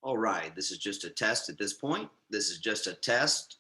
All right, this is just a test at this point. This is just a test.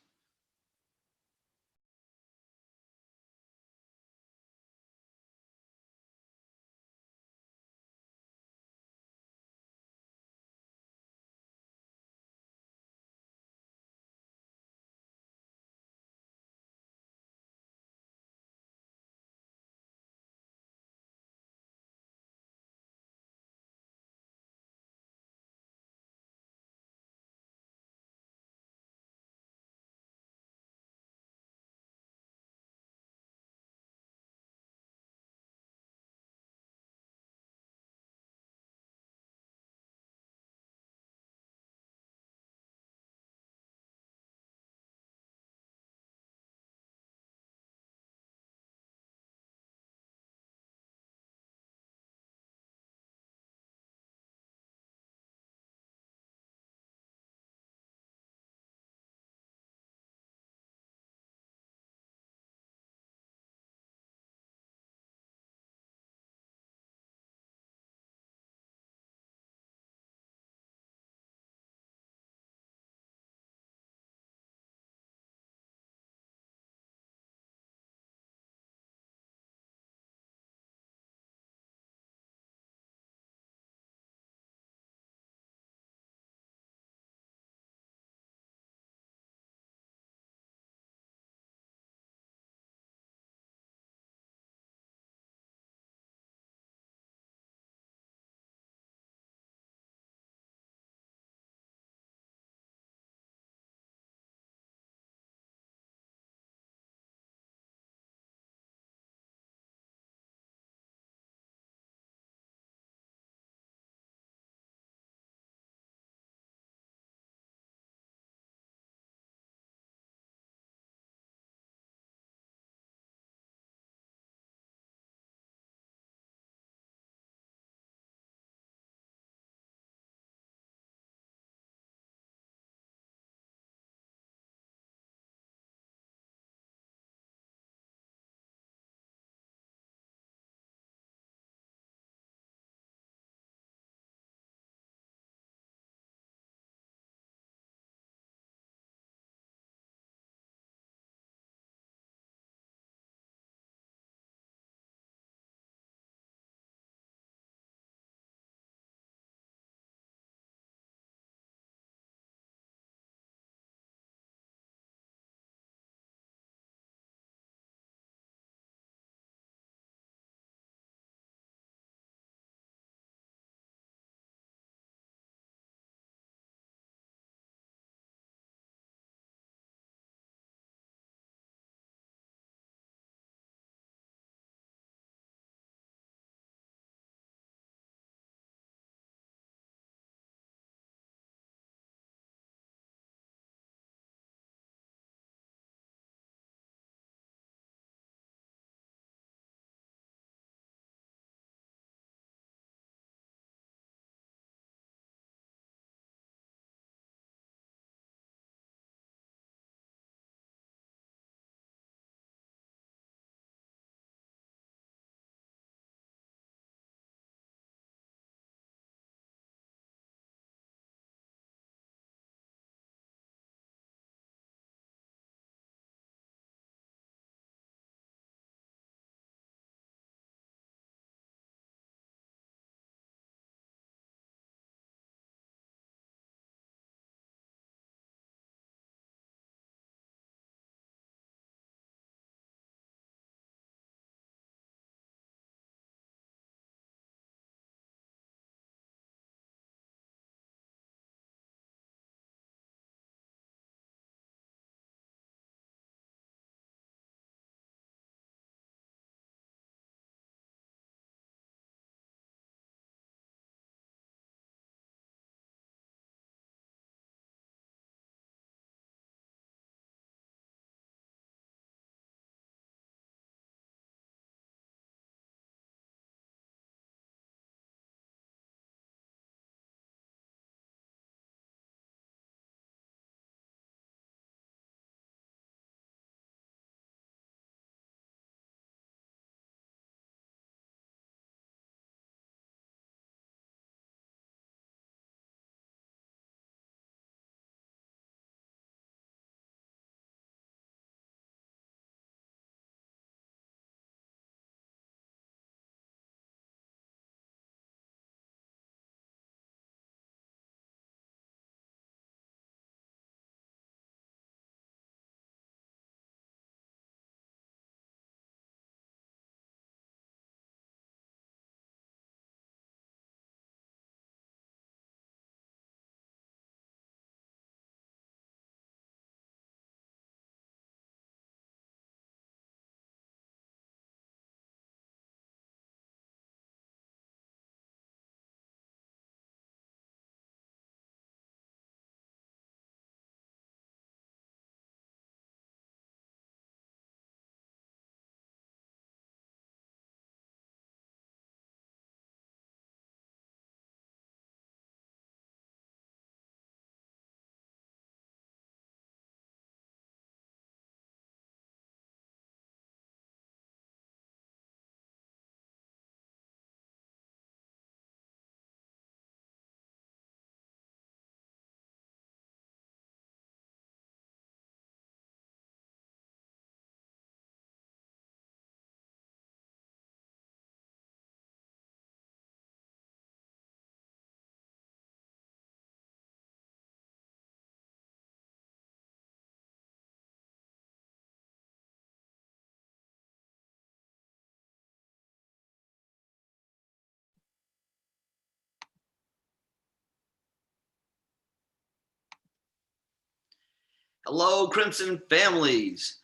Hello, Crimson families.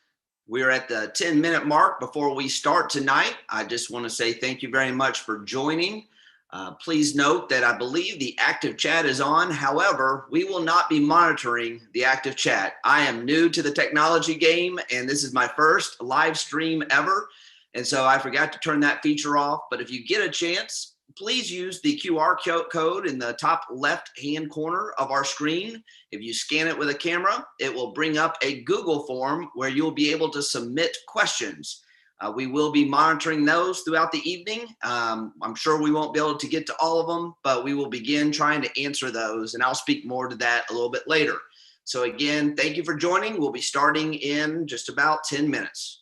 We're at the 10-minute mark before we start tonight. I just want to say thank you very much for joining. Please note that I believe the active chat is on. However, we will not be monitoring the active chat. I am new to the technology game, and this is my first live stream ever. And so I forgot to turn that feature off. But if you get a chance, please use the QR code in the top left-hand corner of our screen. If you scan it with a camera, it will bring up a Google form where you'll be able to submit questions. We will be monitoring those throughout the evening. I'm sure we won't be able to get to all of them, but we will begin trying to answer those, and I'll speak more to that a little bit later. So again, thank you for joining. We'll be starting in just about 10 minutes.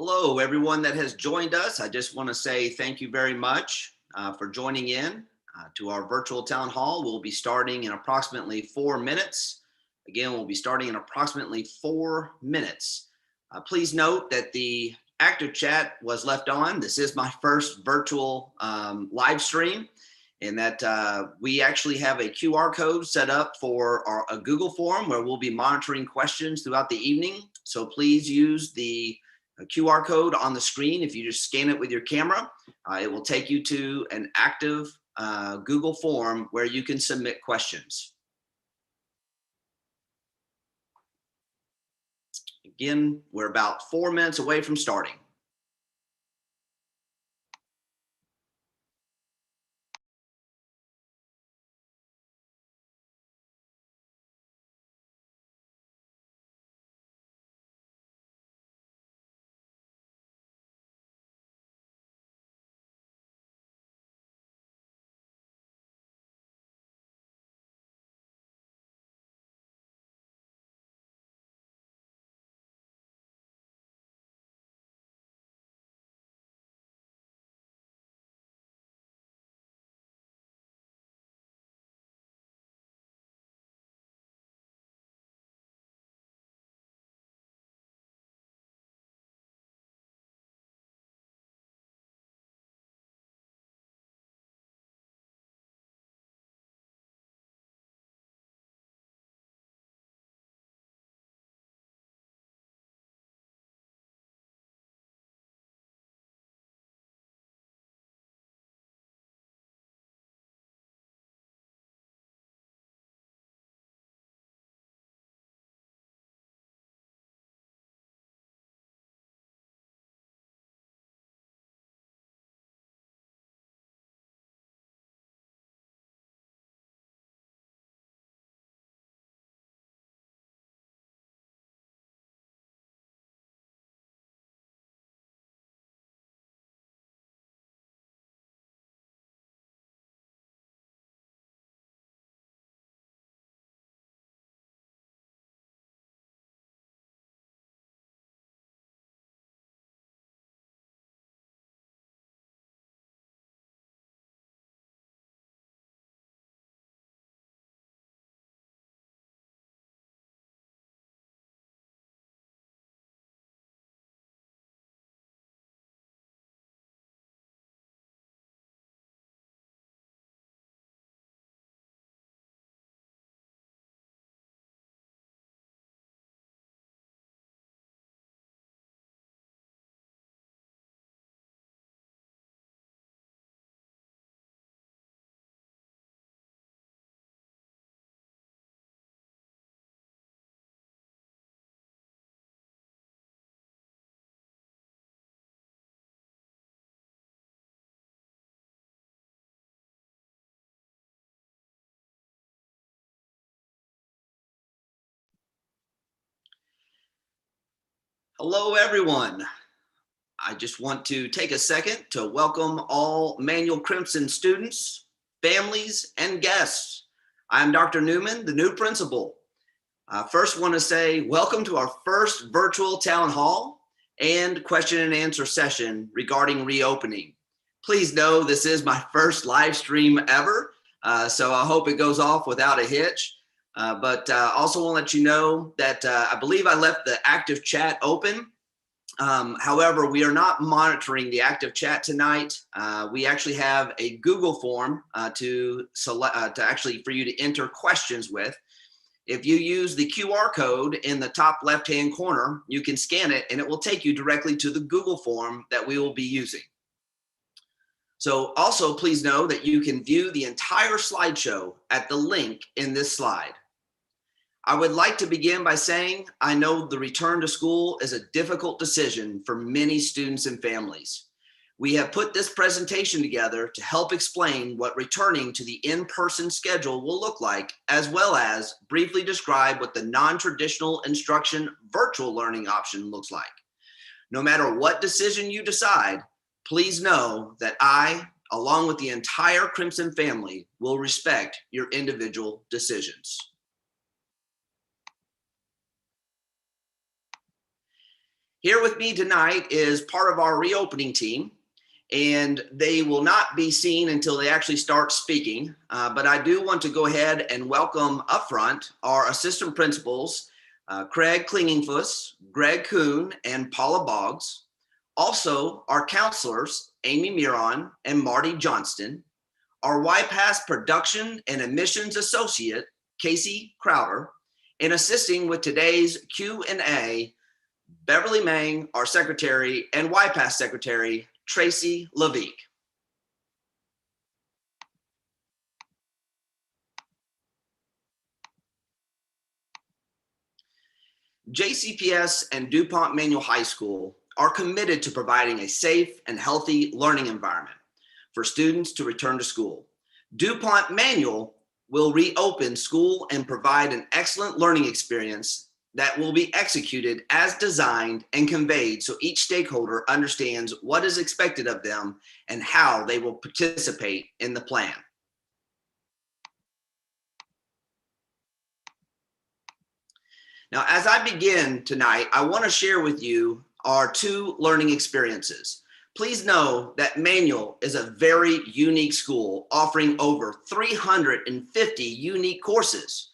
Hello, everyone that has joined us. I just want to say thank you very much for joining in to our virtual town hall. We'll be starting in approximately 4 minutes. Again, we'll be starting in approximately 4 minutes. Please note that the active chat was left on. This is my first virtual live stream, and that we actually have a QR code set up for a Google form where we'll be monitoring questions throughout the evening. So please use the QR code on the screen. If you just scan it with your camera, it will take you to an active Google form where you can submit questions. Again, we're about 4 minutes away from starting. Hello, everyone. I just want to take a second to welcome all Manual Crimson students, families, and guests. I'm Dr. Newman, the new principal. First, want to say welcome to our first virtual town hall and question and answer session regarding reopening. Please know this is my first live stream ever, so I hope it goes off without a hitch. But also want to let you know that I believe I left the active chat open. However, we are not monitoring the active chat tonight. We actually have a Google form to actually for you to enter questions with. If you use the QR code in the top left-hand corner, you can scan it and it will take you directly to the Google form that we will be using. So also please know that you can view the entire slideshow at the link in this slide. I would like to begin by saying I know the return to school is a difficult decision for many students and families. We have put this presentation together to help explain what returning to the in-person schedule will look like, as well as briefly describe what the non-traditional instruction virtual learning option looks like. No matter what decision you decide, please know that I, along with the entire Crimson family, will respect your individual decisions. Here with me tonight is part of our reopening team, and they will not be seen until they actually start speaking. But I do want to go ahead and welcome up front our assistant principals, Craig Klingingfuss, Greg Kuhn, and Paula Boggs. Also, our counselors, Amy Miron and Marty Johnston, our YPass production and admissions associate, Casey Crowder, and assisting with today's Q&A, Beverly Mang, our secretary, and YPass secretary, Tracy Levique. JCPS and DuPont Manual High School are committed to providing a safe and healthy learning environment for students to return to school. DuPont Manual will reopen school and provide an excellent learning experience that will be executed as designed and conveyed so each stakeholder understands what is expected of them and how they will participate in the plan. Now, as I begin tonight, I want to share with you our two learning experiences. Please know that Manual is a very unique school offering over 350 unique courses.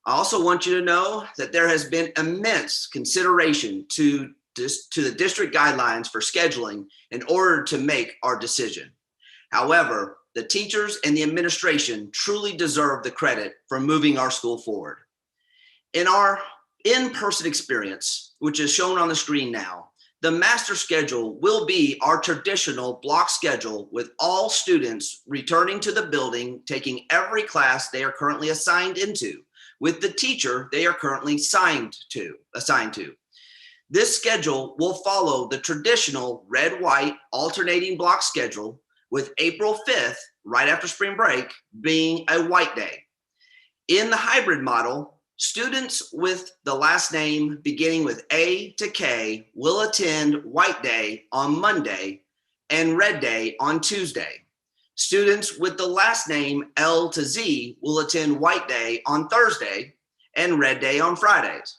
I also want you to know that there has been immense consideration to the district guidelines for scheduling in order to make our decision. However, the teachers and the administration truly deserve the credit for moving our school forward. In our in-person experience, which is shown on the screen now, the master schedule will be our traditional block schedule with all students returning to the building, taking every class they are currently assigned into, with the teacher they are currently assigned to. This schedule will follow the traditional red-white alternating block schedule, with April 5th, right after spring break, being a white day. In the hybrid model, students with the last name beginning with A to K will attend white day on Monday and red day on Tuesday. Students with the last name L to Z will attend white day on Thursday and red day on Fridays.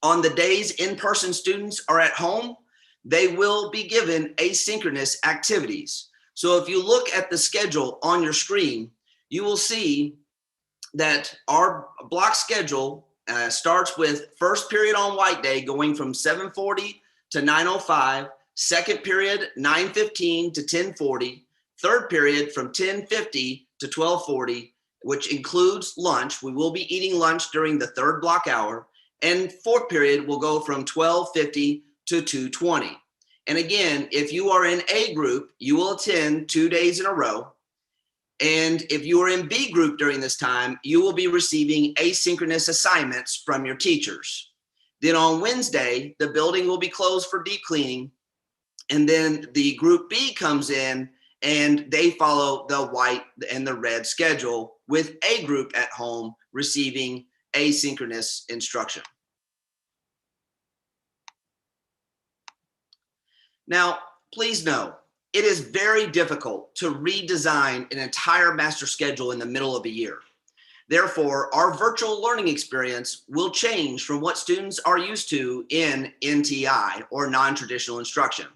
On the days in-person students are at home, they will be given asynchronous activities. So if you look at the schedule on your screen, you will see that our block schedule starts with first period on white day going from 7:40 to 9:05, second period 9:15 to 10:40, third period from 10:50 to 12:40, which includes lunch. We will be eating lunch during the third block hour, and fourth period will go from 12:50 to 2:20. And again, if you are in A group, you will attend 2 days in a row. And if you are in B group during this time, you will be receiving asynchronous assignments from your teachers. Then on Wednesday, the building will be closed for deep cleaning. And then the group B comes in and they follow the white and the red schedule, with A group at home receiving asynchronous instruction. Now, please know, it is very difficult to redesign an entire master schedule in the middle of a year. Therefore, our virtual learning experience will change from what students are used to in NTI, or non-traditional instruction.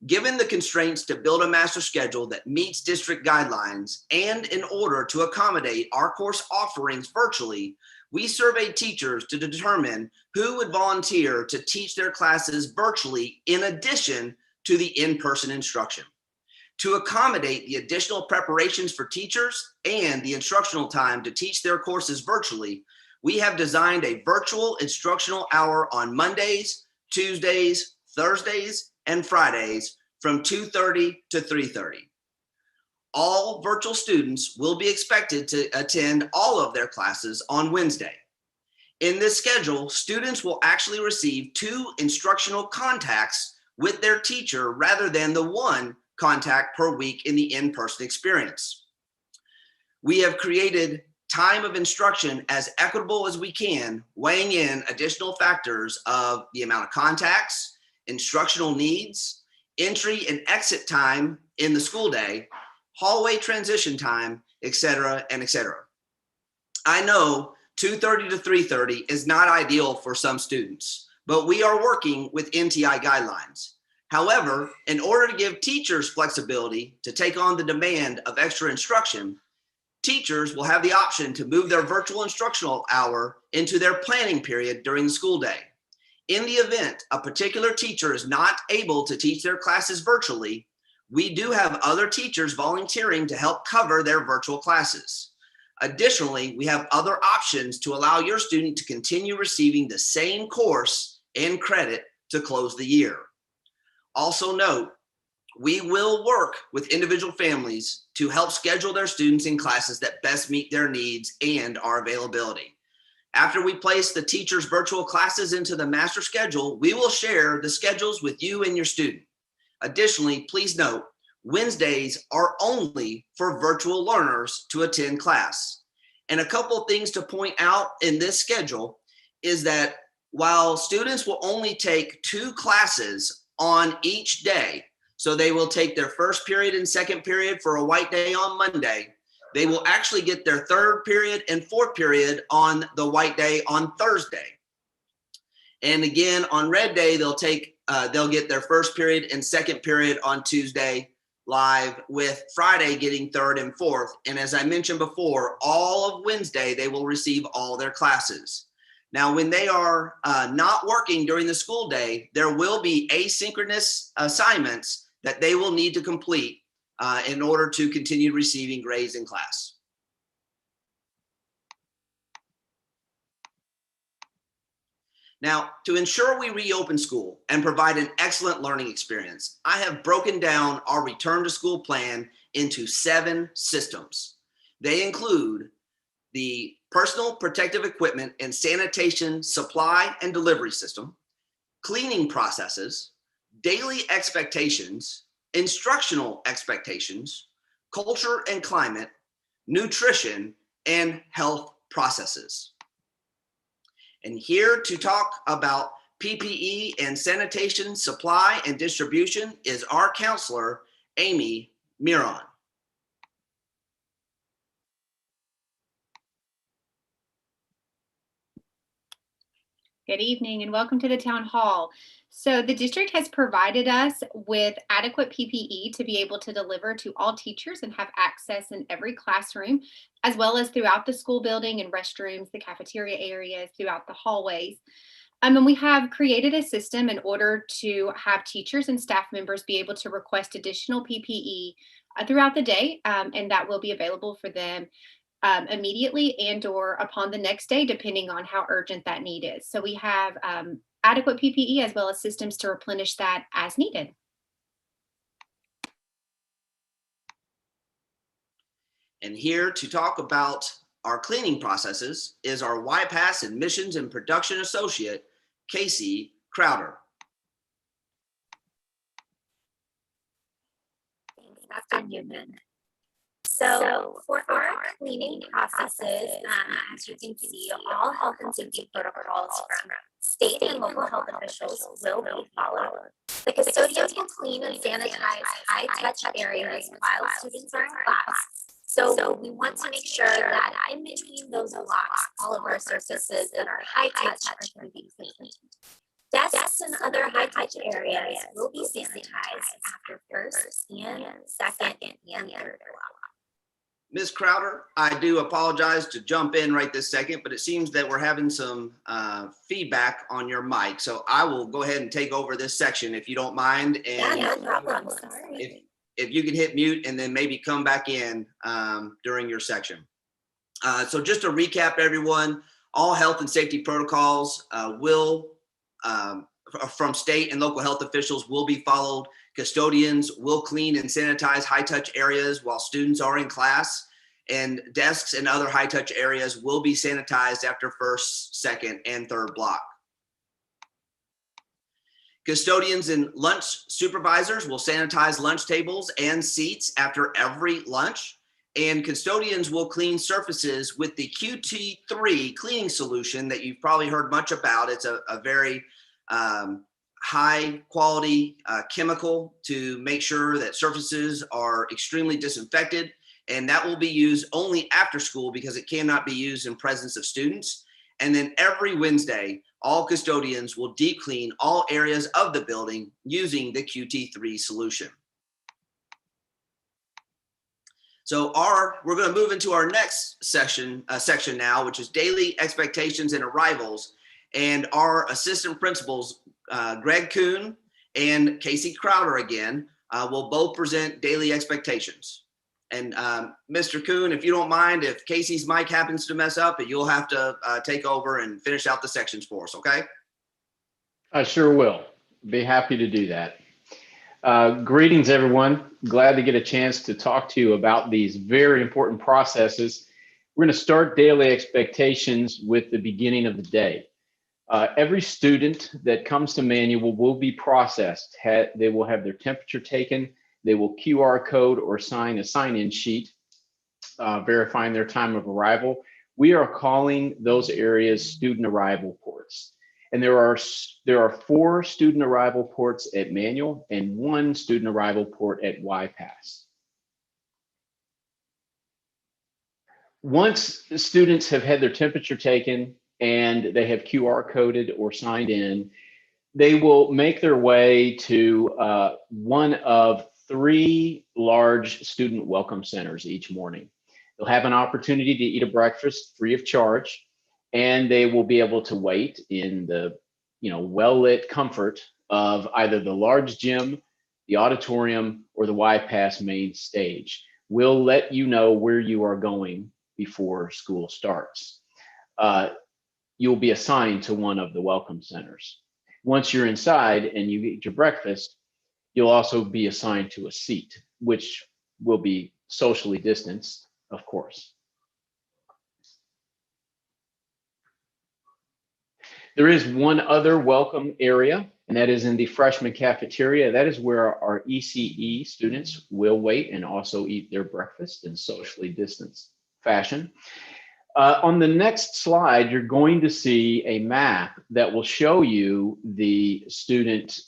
Given the constraints to build a master schedule that meets district guidelines, and in order to accommodate our course offerings virtually, we surveyed teachers to determine who would volunteer to teach their classes virtually in addition to the in-person instruction. To accommodate the additional preparations for teachers and the instructional time to teach their courses virtually, we have designed a virtual instructional hour on Mondays, Tuesdays, Thursdays, and Fridays from 2:30 to 3:30. All virtual students will be expected to attend all of their classes on Wednesday. In this schedule, students will actually receive 2 instructional contacts with their teacher rather than the 1 contact per week in the in-person experience. We have created time of instruction as equitable as we can, weighing in additional factors of the amount of contacts, instructional needs, entry and exit time in the school day, hallway transition time, etc., and etc. I know 2:30 to 3:30 is not ideal for some students, but we are working with NTI guidelines. However, in order to give teachers flexibility to take on the demand of extra instruction, teachers will have the option to move their virtual instructional hour into their planning period during the school day. In the event a particular teacher is not able to teach their classes virtually, we do have other teachers volunteering to help cover their virtual classes. Additionally, we have other options to allow your student to continue receiving the same course and credit to close the year. Also note, we will work with individual families to help schedule their students in classes that best meet their needs and our availability. After we place the teacher's virtual classes into the master schedule, we will share the schedules with you and your student. Additionally, please note, Wednesdays are only for virtual learners to attend class. And a couple of things to point out in this schedule is that while students will only take 2 classes on each day, so they will take their first period and second period for a white day on Monday, they will actually get their third period and fourth period on the white day on Thursday. And again, on red day, they'll get their first period and second period on Tuesday live, with Friday getting third and fourth. And as I mentioned before, all of Wednesday, they will receive all their classes. Now, when they are not working during the school day, there will be asynchronous assignments that they will need to complete in order to continue receiving grades in class. Now, to ensure we reopen school and provide an excellent learning experience, I have broken down our return to school plan into 7 systems. They include the personal protective equipment and sanitation supply and delivery system, cleaning processes, daily expectations, instructional expectations, culture and climate, nutrition, and health processes. And here to talk about PPE and sanitation supply and distribution is our counselor, Amy Miron. Good evening and welcome to the town hall. So the district has provided us with adequate PPE to be able to deliver to all teachers and have access in every classroom, as well as throughout the school building and restrooms, the cafeteria areas, throughout the hallways. And we have created a system in order to have teachers and staff members be able to request additional PPE throughout the day, and that will be available for them immediately and or upon the next day, depending on how urgent that need is. So we have adequate PPE as well as systems to replenish that as needed. And here to talk about our cleaning processes is our YPAS Admissions and Production Associate, Casey Crowder. Thanks, Dr. Newman. So for our cleaning processes, as you can see, all health and safety protocols from state and local health officials will be followed. The custodians will clean and sanitize high-touch areas while students are in class. So we want to make sure that in between those blocks, all of our surfaces that are high-touch are going to be cleaned. Desks and other high-touch areas will be sanitized after first and second and third block. Ms. Crowder, I do apologize to jump in right this second, but it seems that we're having some feedback on your mic. So I will go ahead and take over this section if you don't mind. And yeah, no problem. Sorry. If you can hit mute and then maybe come back in during your section. So just to recap, everyone, all health and safety protocols from state and local health officials will be followed. Custodians will clean and sanitize high-touch areas while students are in class, and desks and other high-touch areas will be sanitized after first, second, and third block. Custodians and lunch supervisors will sanitize lunch tables and seats after every lunch, and custodians will clean surfaces with the QT3 cleaning solution that you've probably heard much about. It's a very high quality chemical to make sure that surfaces are extremely disinfected, and that will be used only after school because it cannot be used in presence of students. And then every Wednesday, all custodians will deep clean all areas of the building using the QT3 solution. So we're going to move into our next section now, which is daily expectations and arrivals. And our assistant principals, Greg Kuhn and Casey Crowder again, will both present daily expectations. And Mr. Kuhn, if you don't mind, if Casey's mic happens to mess up, you'll have to take over and finish out the sections for us, okay? I sure will. Be happy to do that. Greetings, everyone. Glad to get a chance to talk to you about these very important processes. We're going to start daily expectations with the beginning of the day. Every student that comes to Manual will be processed. They will have their temperature taken. They will QR code or sign a sign-in sheet verifying their time of arrival. We are calling those areas student arrival ports. And there are 4 student arrival ports at Manual and 1 student arrival port at YPAS. Once the students have had their temperature taken and they have QR coded or signed in, they will make their way to one of 3 large student welcome centers each morning. They'll have an opportunity to eat a breakfast free of charge, and they will be able to wait in the well-lit comfort of either the large gym, the auditorium, or the YPAS main stage. We'll let you know where you are going before school starts. You'll be assigned to one of the welcome centers. Once you're inside and you eat your breakfast, you'll also be assigned to a seat, which will be socially distanced, of course. There is one other welcome area, and that is in the freshman cafeteria. That is where our ECE students will wait and also eat their breakfast in socially distanced fashion. On the next slide, you're going to see a map that will show you the student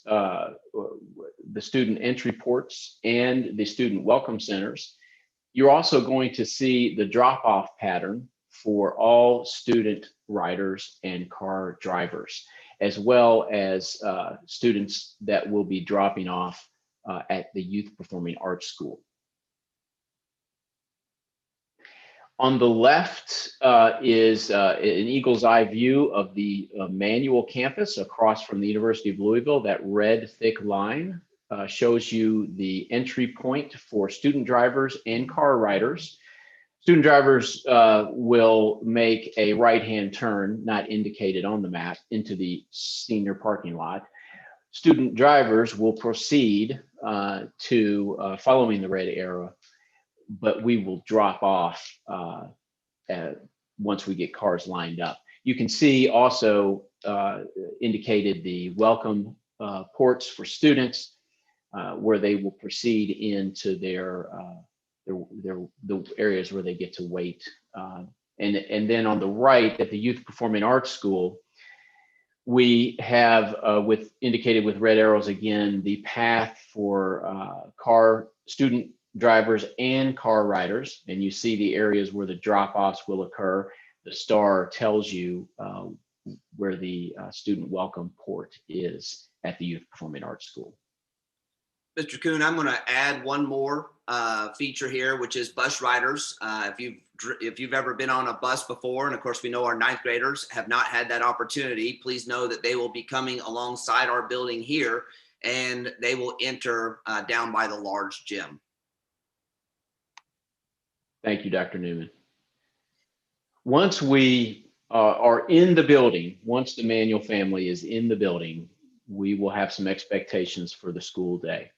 entry ports and the student welcome centers. You're also going to see the drop-off pattern for all student riders and car drivers, as well as students that will be dropping off at the Youth Performing Arts School. On the left is an eagle's eye view of the Manual campus across from the University of Louisville. That red thick line shows you the entry point for student drivers and car riders. Student drivers will make a right-hand turn, not indicated on the map, into the senior parking lot. Student drivers will proceed to following the red arrow, but we will drop off once we get cars lined up. You can see also indicated the welcome ports for students where they will proceed into the areas where they get to wait. And then on the right at the Youth Performing Arts School, we have indicated with red arrows again, the path for student drivers and car riders. And you see the areas where the drop-offs will occur. The star tells you where the student welcome port is at the Youth Performing Arts School. Mr. Kuhn, I'm going to add one more feature here, which is bus riders. If you've ever been on a bus before, and of course we know our 9th graders have not had that opportunity, please know that they will be coming alongside our building here, and they will enter down by the large gym. Thank you, Dr. Newman. Once we are in the building, once the Manual family is in the building, we will have some expectations for the school day.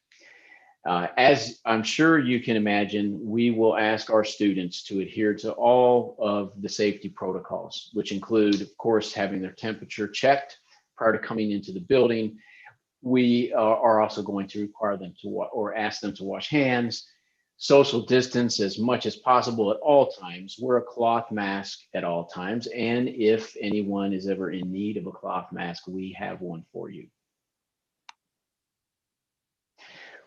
As I'm sure you can imagine, we will ask our students to adhere to all of the safety protocols, which include, of course, having their temperature checked prior to coming into the building. We are also going to require them to or ask them to wash hands, social distance as much as possible at all times, wear a cloth mask at all times, and if anyone is ever in need of a cloth mask, we have one for you.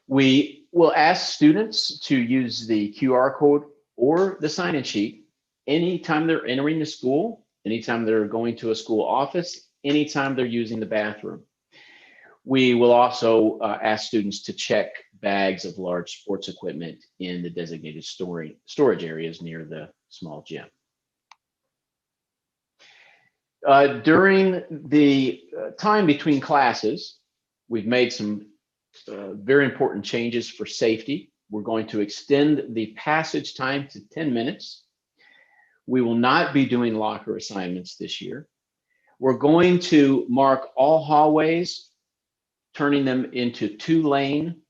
We will ask students to use the QR code or the sign-in sheet anytime they're entering the school, anytime they're going to a school office, anytime they're using the bathroom. We will also ask students to check bags of large sports equipment in the designated storage areas near the small gym. During the time between classes, we've made some very important changes for safety. We're going to extend the passage time to 10 minutes. We will not be doing locker assignments this year. We're going to mark all hallways, turning them into 2-lane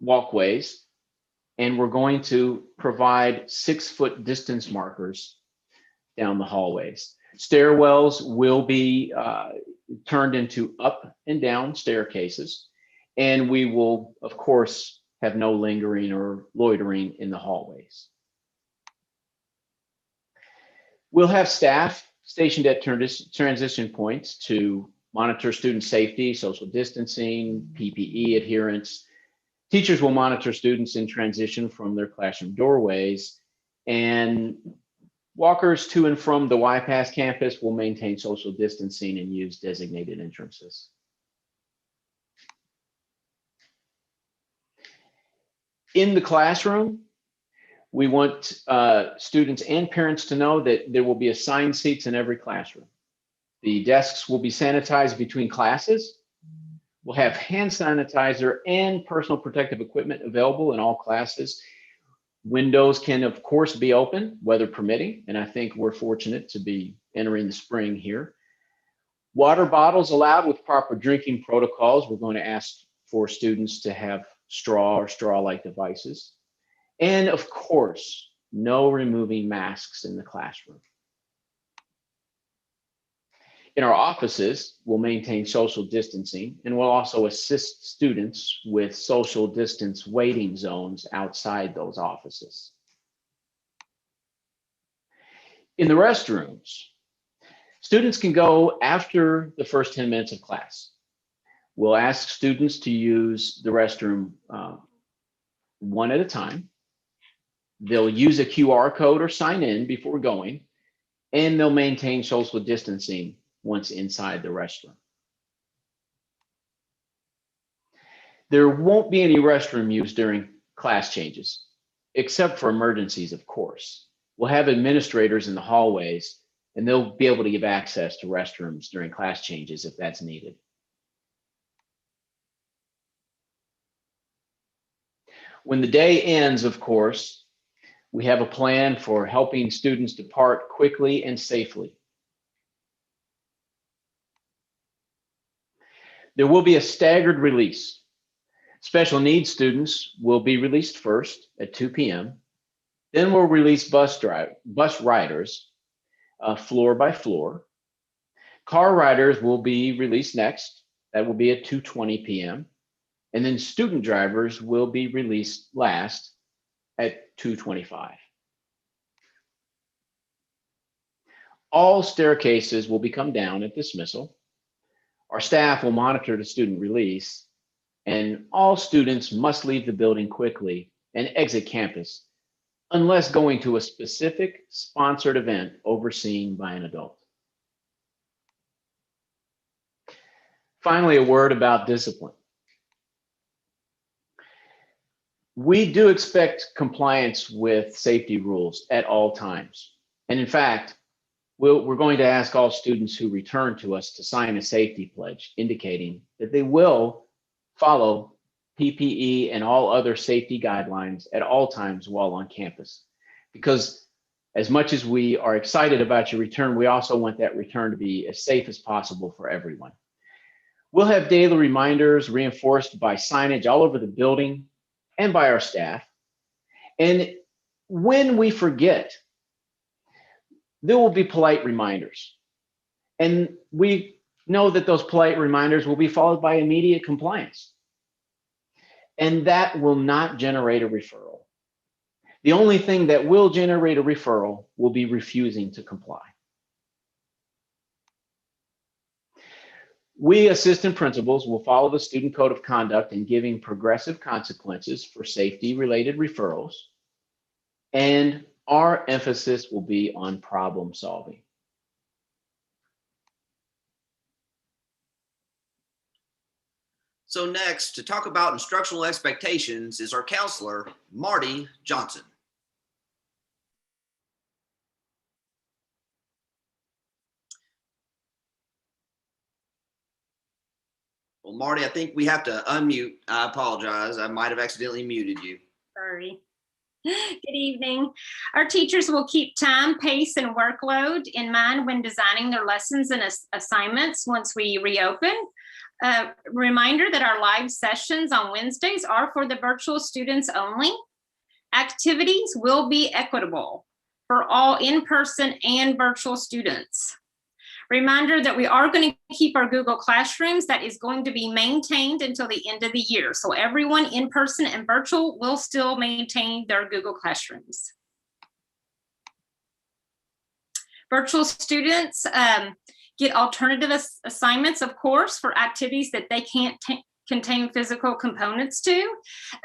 walkways, and we're going to provide 6-foot distance markers down the hallways. Stairwells will be turned into up and down staircases, and we will, of course, have no lingering or loitering in the hallways. We'll have staff stationed at transition points to monitor student safety, social distancing, PPE adherence. Teachers will monitor students in transition from their classroom doorways, and walkers to and from the YPAS campus will maintain social distancing and use designated entrances. In the classroom, we want students and parents to know that there will be assigned seats in every classroom. The desks will be sanitized between classes. We'll have hand sanitizer and personal protective equipment available in all classes. Windows can, of course, be open, weather permitting, and I think we're fortunate to be entering the spring here. Water bottles allowed with proper drinking protocols. We're going to ask for students to have straw or straw-like devices. And of course, no removing masks in the classroom. In our offices, we'll maintain social distancing, and we'll also assist students with social distance waiting zones outside those offices. In the restrooms, students can go after the first 10 minutes of class. We'll ask students to use the restroom one at a time. They'll use a QR code or sign in before going, and they'll maintain social distancing once inside the restroom. There won't be any restroom use during class changes, except for emergencies, of course. We'll have administrators in the hallways, and they'll be able to give access to restrooms during class changes if that's needed. When the day ends, of course, we have a plan for helping students depart quickly and safely. There will be a staggered release. Special needs students will be released first at 2 p.m. Then we'll release bus riders floor by floor. Car riders will be released next. That will be at 2:20 p.m. And then student drivers will be released last at 2:25. All staircases will be come down at dismissal. Our staff will monitor the student release, and all students must leave the building quickly and exit campus unless going to a specific sponsored event overseen by an adult. Finally, a word about discipline. We do expect compliance with safety rules at all times. And in fact, we're going to ask all students who return to us to sign a safety pledge indicating that they will follow PPE and all other safety guidelines at all times while on campus. Because as much as we are excited about your return, we also want that return to be as safe as possible for everyone. We'll have daily reminders reinforced by signage all over the building and by our staff. And when we forget, there will be polite reminders. And we know that those polite reminders will be followed by immediate compliance. And that will not generate a referral. The only thing that will generate a referral will be refusing to comply. We assistant principals will follow the student code of conduct in giving progressive consequences for safety-related referrals, and our emphasis will be on problem solving. So next, to talk about instructional expectations is our counselor, Marty Johnson. Well, Marty, I think we have to unmute. I apologize. I might have accidentally muted you. Sorry. Good evening. Our teachers will keep time, pace, and workload in mind when designing their lessons and assignments once we reopen. Reminder that our live sessions on Wednesdays are for the virtual students only. Activities will be equitable for all in-person and virtual students. Reminder that we are going to keep our Google Classrooms. That is going to be maintained until the end of the year. So everyone in person and virtual will still maintain their Google Classrooms. Virtual students get alternative assignments, of course, for activities that they can't contain physical components to.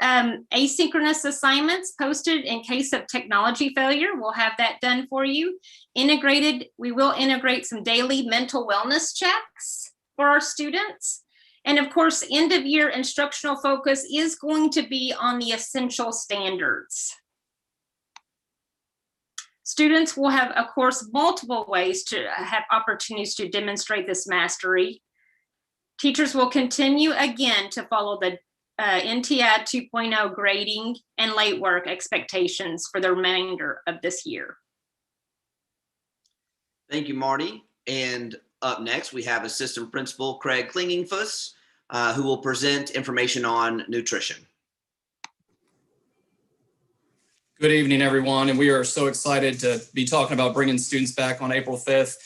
Asynchronous assignments posted in case of technology failure. We'll have that done for you. We will integrate some daily mental wellness checks for our students. And of course, end of year instructional focus is going to be on the essential standards. Students will have, of course, multiple ways to have opportunities to demonstrate this mastery. Teachers will continue again to follow the NTI 2.0 grading and late work expectations for the remainder of this year. Thank you, Marty. And up next, we have Assistant Principal Craig Klingingfuss, who will present information on nutrition. Good evening, everyone. And we are so excited to be talking about bringing students back on April 5th.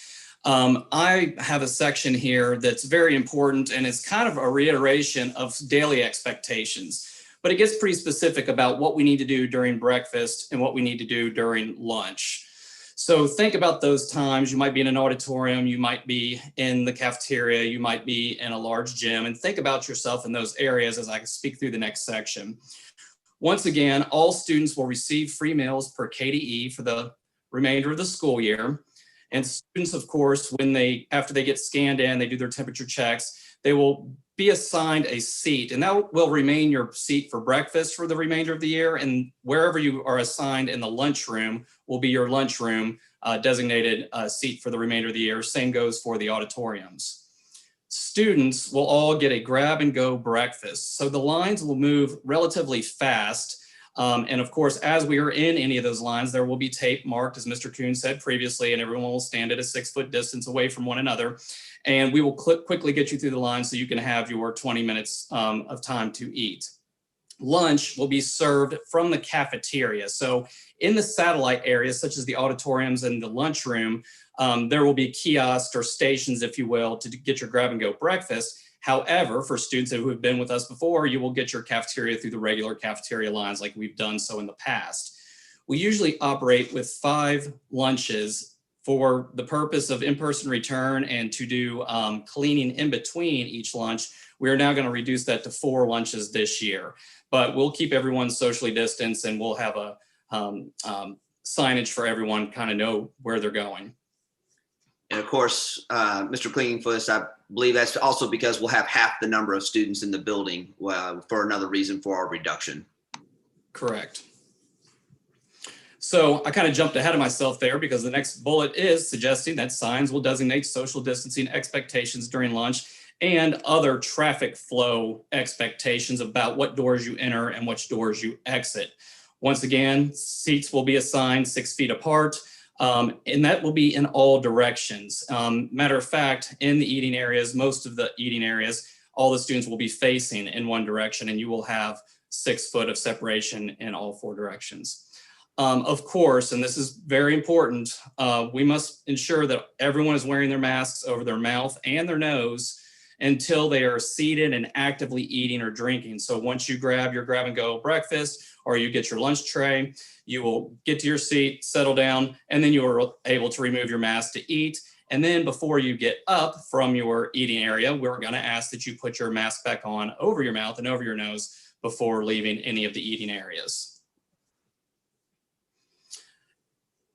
I have a section here that's very important, and it's kind of a reiteration of daily expectations, but it gets pretty specific about what we need to do during breakfast and what we need to do during lunch. So think about those times. You might be in an auditorium, you might be in the cafeteria, you might be in a large gym, and think about yourself in those areas as I speak through the next section. Once again, all students will receive free meals per KDE for the remainder of the school year. And students, of course, after they get scanned in, they do their temperature checks, they will be assigned a seat, and that will remain your seat for breakfast for the remainder of the year. And wherever you are assigned in the lunchroom will be your lunchroom designated seat for the remainder of the year. Same goes for the auditoriums. Students will all get a grab and go breakfast. So the lines will move relatively fast. And of course, as we are in any of those lines, there will be tape marked, as Mr. Kuhn said previously, and everyone will stand at a 6-foot distance away from one another. And we will quickly get you through the line so you can have your 20 minutes of time to eat. Lunch will be served from the cafeteria. So in the satellite areas, such as the auditoriums and the lunchroom, there will be kiosks or stations, if you will, to get your grab and go breakfast. However, for students who have been with us before, you will get your cafeteria through the regular cafeteria lines like we've done so in the past. We usually operate with 5 lunches for the purpose of in-person return and to do cleaning in between each lunch. We are now going to reduce that to 4 lunches this year, but we'll keep everyone socially distanced, and we'll have a signage for everyone kind of know where they're going. And of course, Mr. Klingingfuss, I believe that's also because we'll have half the number of students in the building for another reason for our reduction. Correct. So I kind of jumped ahead of myself there because the next bullet is suggesting that signs will designate social distancing expectations during lunch and other traffic flow expectations about what doors you enter and which doors you exit. Once again, seats will be assigned 6 feet apart. And that will be in all directions. Matter of fact, in the eating areas, most of the eating areas, all the students will be facing in one direction, and you will have 6 foot of separation in all 4 directions. Of course, and this is very important, we must ensure that everyone is wearing their masks over their mouth and their nose until they are seated and actively eating or drinking. So once you grab your grab and go breakfast or you get your lunch tray, you will get to your seat, settle down, and then you are able to remove your mask to eat. And then before you get up from your eating area, we're going to ask that you put your mask back on over your mouth and over your nose before leaving any of the eating areas.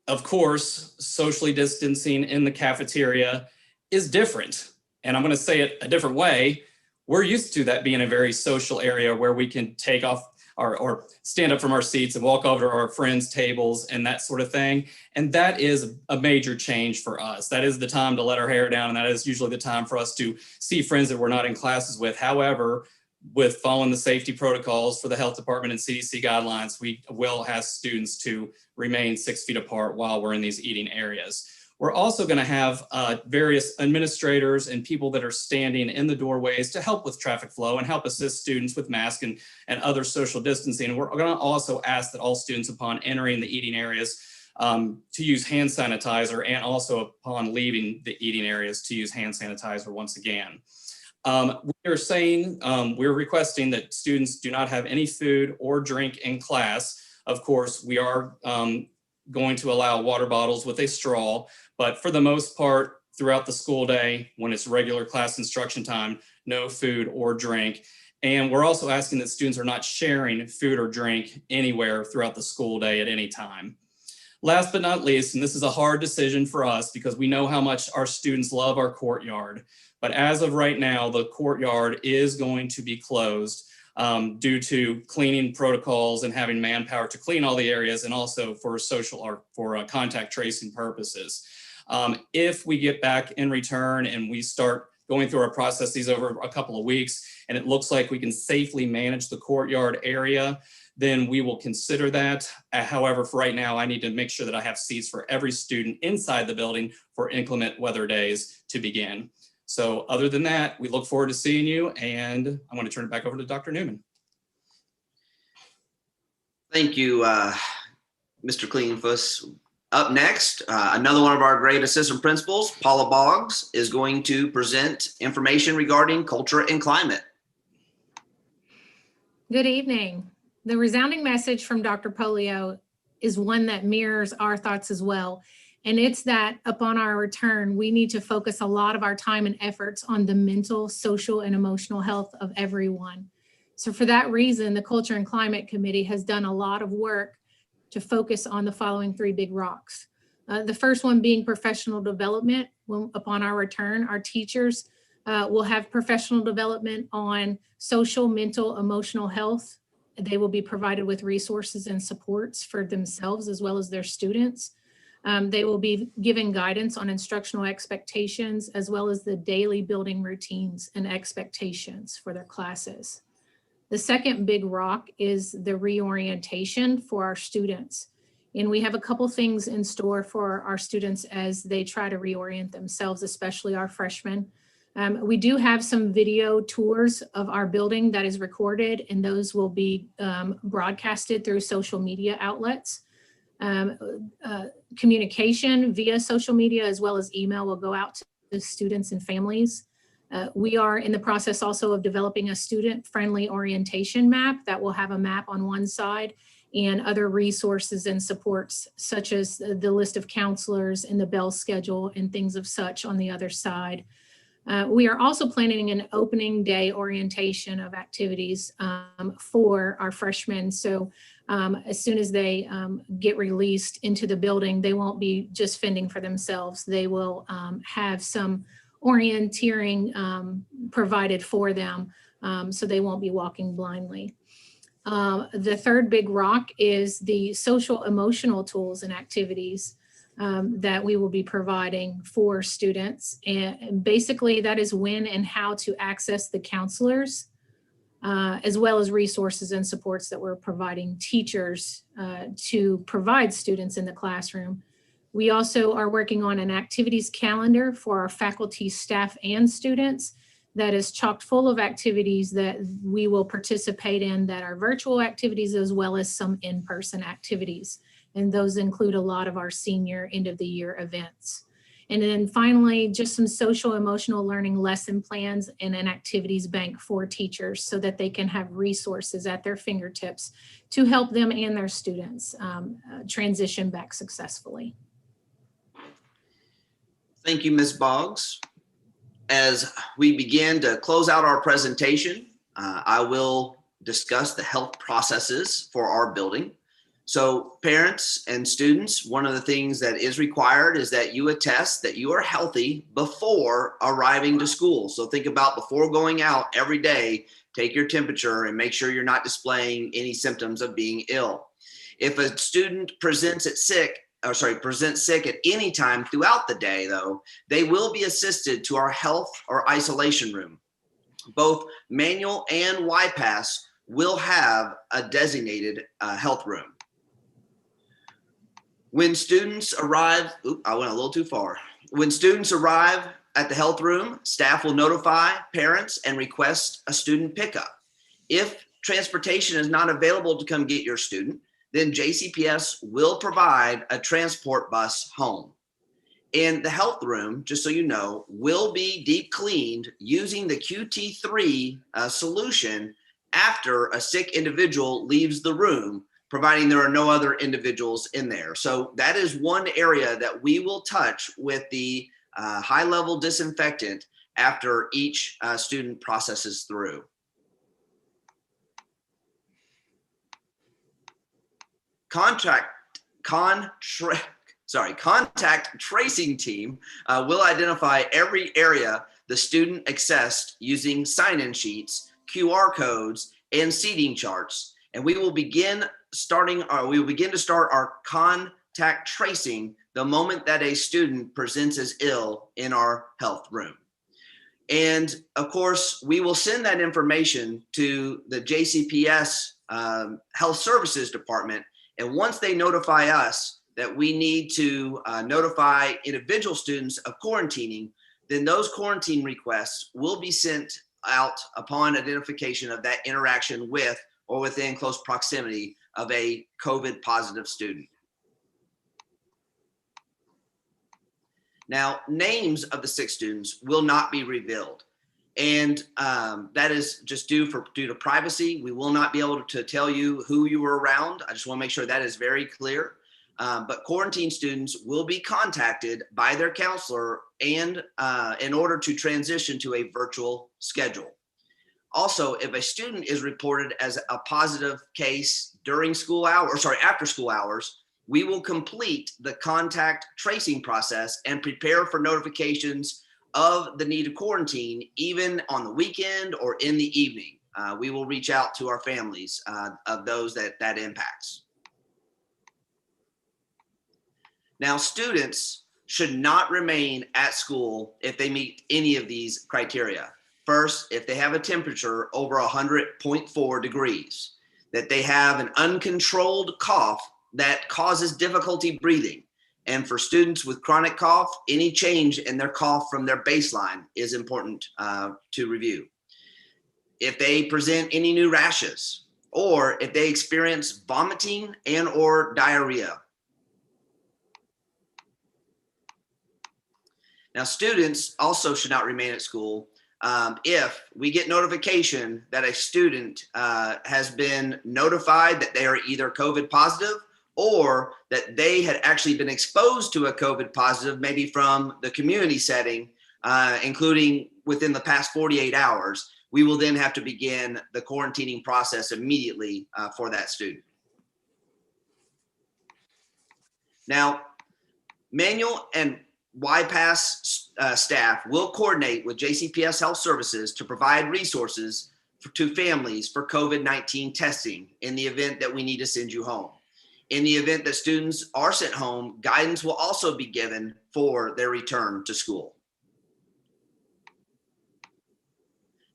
Of course, socially distancing in the cafeteria is different. And I'm going to say it a different way. we're used to that being a very social area where we can take off or stand up from our seats and walk over to our friends' tables and that sort of thing. And that is a major change for us. That is the time to let our hair down, and that is usually the time for us to see friends that we're not in classes with. However, with following the safety protocols for the health department and CDC guidelines, we will ask students to remain 6 feet apart while we're in these eating areas. We're also going to have various administrators and people that are standing in the doorways to help with traffic flow and help assist students with masks and other social distancing. We're going to also ask that all students upon entering the eating areas to use hand sanitizer, and also upon leaving the eating areas to use hand sanitizer once again. We're requesting that students do not have any food or drink in class. Of course, we are going to allow water bottles with a straw, but for the most part, throughout the school day, when it's regular class instruction time, no food or drink. And we're also asking that students are not sharing food or drink anywhere throughout the school day at any time. Last but not least, and this is a hard decision for us because we know how much our students love our courtyard, but as of right now, the courtyard is going to be closed due to cleaning protocols and having manpower to clean all the areas, and also for social or for contact tracing purposes. If we get back in return and we start going through our processes over a couple of weeks, and it looks like we can safely manage the courtyard area, then we will consider that. However, for right now, I need to make sure that I have seats for every student inside the building for inclement weather days to begin. So other than that, we look forward to seeing you, and I'm going to turn it back over to Dr. Newman. Thank you, Mr. Klingfuss. Up next, another one of our great assistant principals, Paula Boggs, is going to present information regarding culture and climate. Good evening. The resounding message from Dr. Polio is one that mirrors our thoughts as well. And it's that upon our return, we need to focus a lot of our time and efforts on the mental, social, and emotional health of everyone. So for that reason, the Culture and Climate Committee has done a lot of work to focus on the following 3 big rocks. The first one being professional development. Upon our return, our teachers will have professional development on social, mental, emotional health. They will be provided with resources and supports for themselves as well as their students. They will be given guidance on instructional expectations as well as the daily building routines and expectations for their classes. The second big rock is the reorientation for our students. And we have a couple things in store for our students as they try to reorient themselves, especially our freshmen. We do have some video tours of our building that is recorded, and those will be broadcasted through social media outlets. Communication via social media as well as email will go out to students and families. We are in the process also of developing a student-friendly orientation map that will have a map on one side and other resources and supports such as the list of counselors and the bell schedule and things of such on the other side. We are also planning an opening day orientation of activities for our freshmen. So as soon as they get released into the building, they won't be just fending for themselves. They will have some orienteering provided for them so they won't be walking blindly. The third big rock is the social emotional tools and activities that we will be providing for students. And basically that is when and how to access the counselors, as well as resources and supports that we're providing teachers to provide students in the classroom. We also are working on an activities calendar for our faculty, staff, and students that is chock full of activities that we will participate in that are virtual activities as well as some in-person activities. And those include a lot of our senior end of the year events. And then finally, just some social emotional learning lesson plans and an activities bank for teachers so that they can have resources at their fingertips to help them and their students transition back successfully. Thank you, Ms. Boggs. As we begin to close out our presentation, I will discuss the health processes for our building. So parents and students, one of the things that is required is that you attest that you are healthy before arriving to school. So think about before going out every day, take your temperature and make sure you're not displaying any symptoms of being ill. If a student presents sick at any time throughout the day, though, they will be assisted to our health or isolation room. Both manual and YPass will have a designated health room. When students arrive, I went a little too far. When students arrive at the health room, staff will notify parents and request a student pickup. If transportation is not available to come get your student, then JCPS will provide a transport bus home. And the health room, just so you know, will be deep cleaned using the QT3 solution after a sick individual leaves the room, providing there are no other individuals in there. So that is one area that we will touch with the high-level disinfectant after each student processes through. Contact tracing team will identify every area the student accessed using sign-in sheets, QR codes, and seating charts. And we will begin to start our contact tracing the moment that a student presents as ill in our health room. And of course, we will send that information to the JCPS Health Services Department. And once they notify us that we need to notify individual students of quarantining, then those quarantine requests will be sent out upon identification of that interaction with or within close proximity of a COVID positive student. Now, names of the sick students will not be revealed. And that is just due to privacy. We will not be able to tell you who you were around. I just want to make sure that is very clear. But quarantine students will be contacted by their counselor and in order to transition to a virtual schedule. Also, if a student is reported as a positive case during school hours, after school hours, we will complete the contact tracing process and prepare for notifications of the need to quarantine, even on the weekend or in the evening. We will reach out to our families of those that impacts. Now, students should not remain at school if they meet any of these criteria. First, if they have a temperature over 100.4 degrees, that they have an uncontrolled cough that causes difficulty breathing. And for students with chronic cough, any change in their cough from their baseline is important to review. If they present any new rashes, or if they experience vomiting and or diarrhea. Now, students also should not remain at school if we get notification that a student has been notified that they are either COVID positive or that they had actually been exposed to a COVID positive, maybe from the community setting, including within the past 48 hours. We will then have to begin the quarantining process immediately for that student. Now, manual and YPass staff will coordinate with JCPS Health Services to provide resources to families for COVID-19 testing in the event that we need to send you home. In the event that students are sent home, guidance will also be given for their return to school.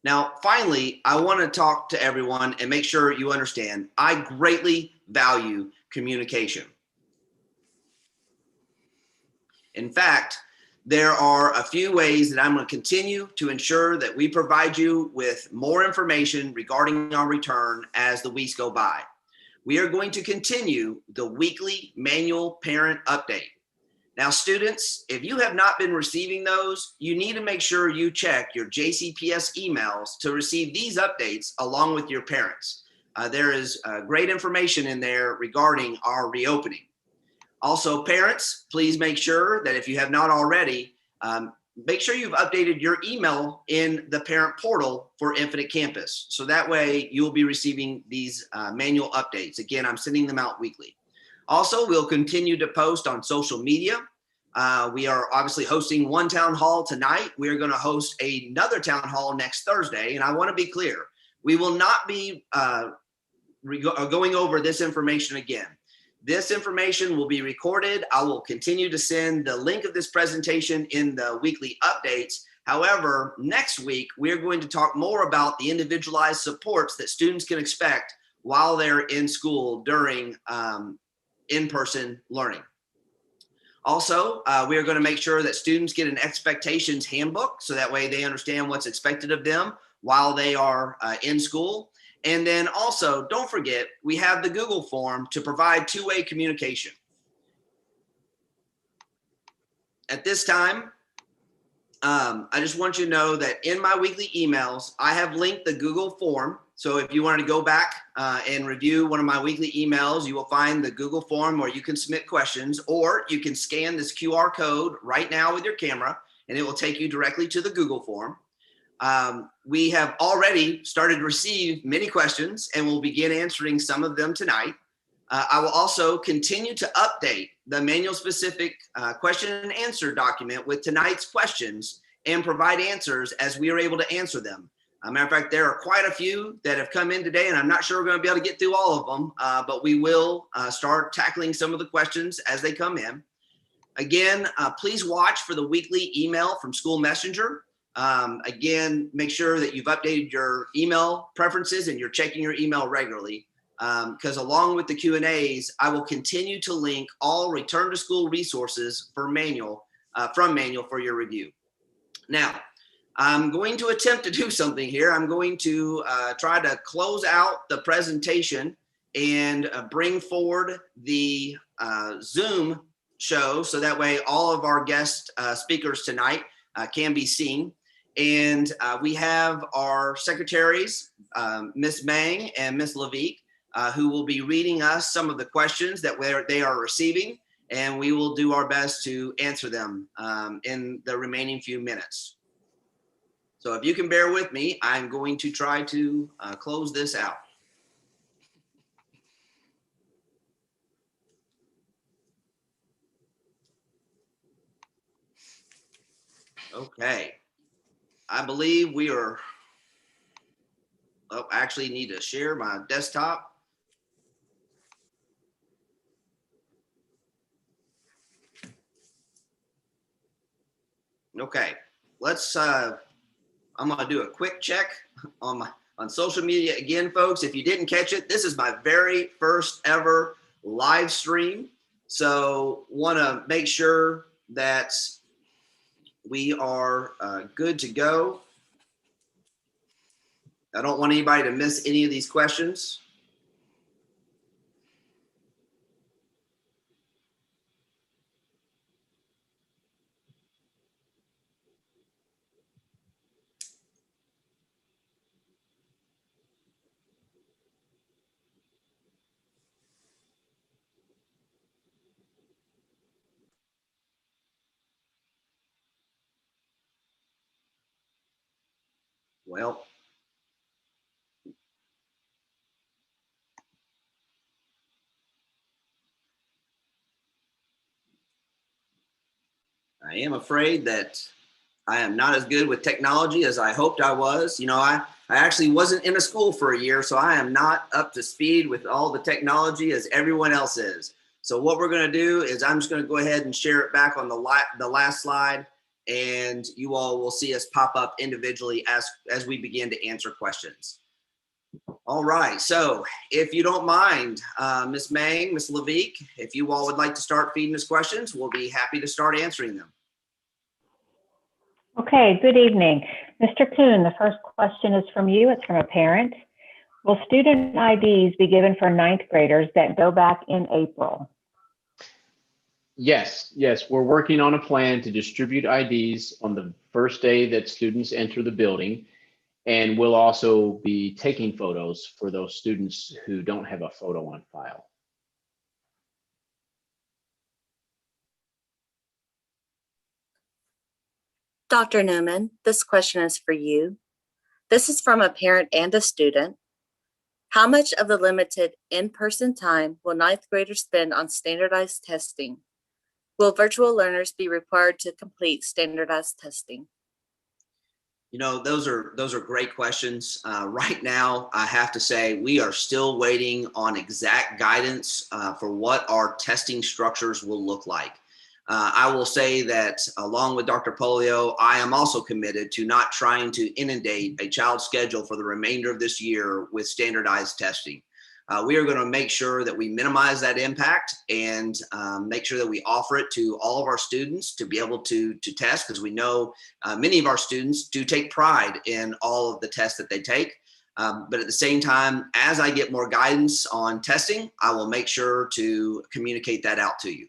Now, finally, I want to talk to everyone and make sure you understand, I greatly value communication. In fact, there are a few ways that I'm going to continue to ensure that we provide you with more information regarding our return as the weeks go by. We are going to continue the weekly manual parent update. Now, students, if you have not been receiving those, you need to make sure you check your JCPS emails to receive these updates along with your parents. There is great information in there regarding our reopening. Also, parents, please make sure that if you have not already, make sure you've updated your email in the parent portal for Infinite Campus. So that way you'll be receiving these manual updates. Again, I'm sending them out weekly. Also, we'll continue to post on social media. We are obviously hosting one town hall tonight. We are going to host another town hall next Thursday. And I want to be clear, we will not be going over this information again. This information will be recorded. I will continue to send the link of this presentation in the weekly updates. However, next week, we're going to talk more about the individualized supports that students can expect while they're in school during in-person learning. Also, we are going to make sure that students get an expectations handbook, so that way they understand what's expected of them while they are in school. And then also, don't forget, we have the Google form to provide two-way communication. At this time, I just want you to know that in my weekly emails, I have linked the Google form. So if you wanted to go back and review one of my weekly emails, you will find the Google form where you can submit questions, or you can scan this QR code right now with your camera, and it will take you directly to the Google form. We have already started to receive many questions, and we'll begin answering some of them tonight. I will also continue to update the manual specific question and answer document with tonight's questions and provide answers as we are able to answer them. Matter of fact, there are quite a few that have come in today, and I'm not sure we're going to be able to get through all of them, but we will start tackling some of the questions as they come in. Again, please watch for the weekly email from School Messenger. Again, make sure that you've updated your email preferences and you're checking your email regularly, because along with the Q&As, I will continue to link all return to school resources for Manual for your review. Now, I'm going to attempt to do something here. I'm going to try to close out the presentation and bring forward the Zoom show, so that way all of our guest speakers tonight can be seen. And we have our secretaries, Ms. Mang and Ms. Levique, who will be reading us some of the questions that they are receiving, and we will do our best to answer them in the remaining few minutes. So if you can bear with me, I'm going to try to close this out. Okay. I believe we are, I actually need to share my desktop. Okay, let's, I'm gonna do a quick check on social media again, folks. If you didn't catch it, this is my very first ever live stream. So wanna make sure that we are good to go. I don't want anybody to miss any of these questions. Well, I am afraid that I am not as good with technology as I hoped I was. You know, I actually wasn't in a school for a year, so I am not up to speed with all the technology as everyone else is. So what we're going to do is I'm just going to go ahead and share it back on the last slide, and you all will see us pop up individually as we begin to answer questions. All right, so if you don't mind, Ms. Mang, Ms. Levique, if you all would like to start feeding us questions, we'll be happy to start answering them. Okay, good evening. Mr. Kuhn, the first question is from you. It's from a parent. Will student IDs be given for ninth graders that go back in April? Yes, we're working on a plan to distribute IDs on the first day that students enter the building. And we'll also be taking photos for those students who don't have a photo on file. Dr. Newman, this question is for you. This is from a parent and a student. How much of the limited in-person time will ninth graders spend on standardized testing? Will virtual learners be required to complete standardized testing? You know, those are great questions. Right now, I have to say we are still waiting on exact guidance for what our testing structures will look like. I will say that along with Dr. Polio, I am also committed to not trying to inundate a child's schedule for the remainder of this year with standardized testing. We are going to make sure that we minimize that impact and make sure that we offer it to all of our students to be able to test, because we know many of our students do take pride in all of the tests that they take. But at the same time, as I get more guidance on testing, I will make sure to communicate that out to you.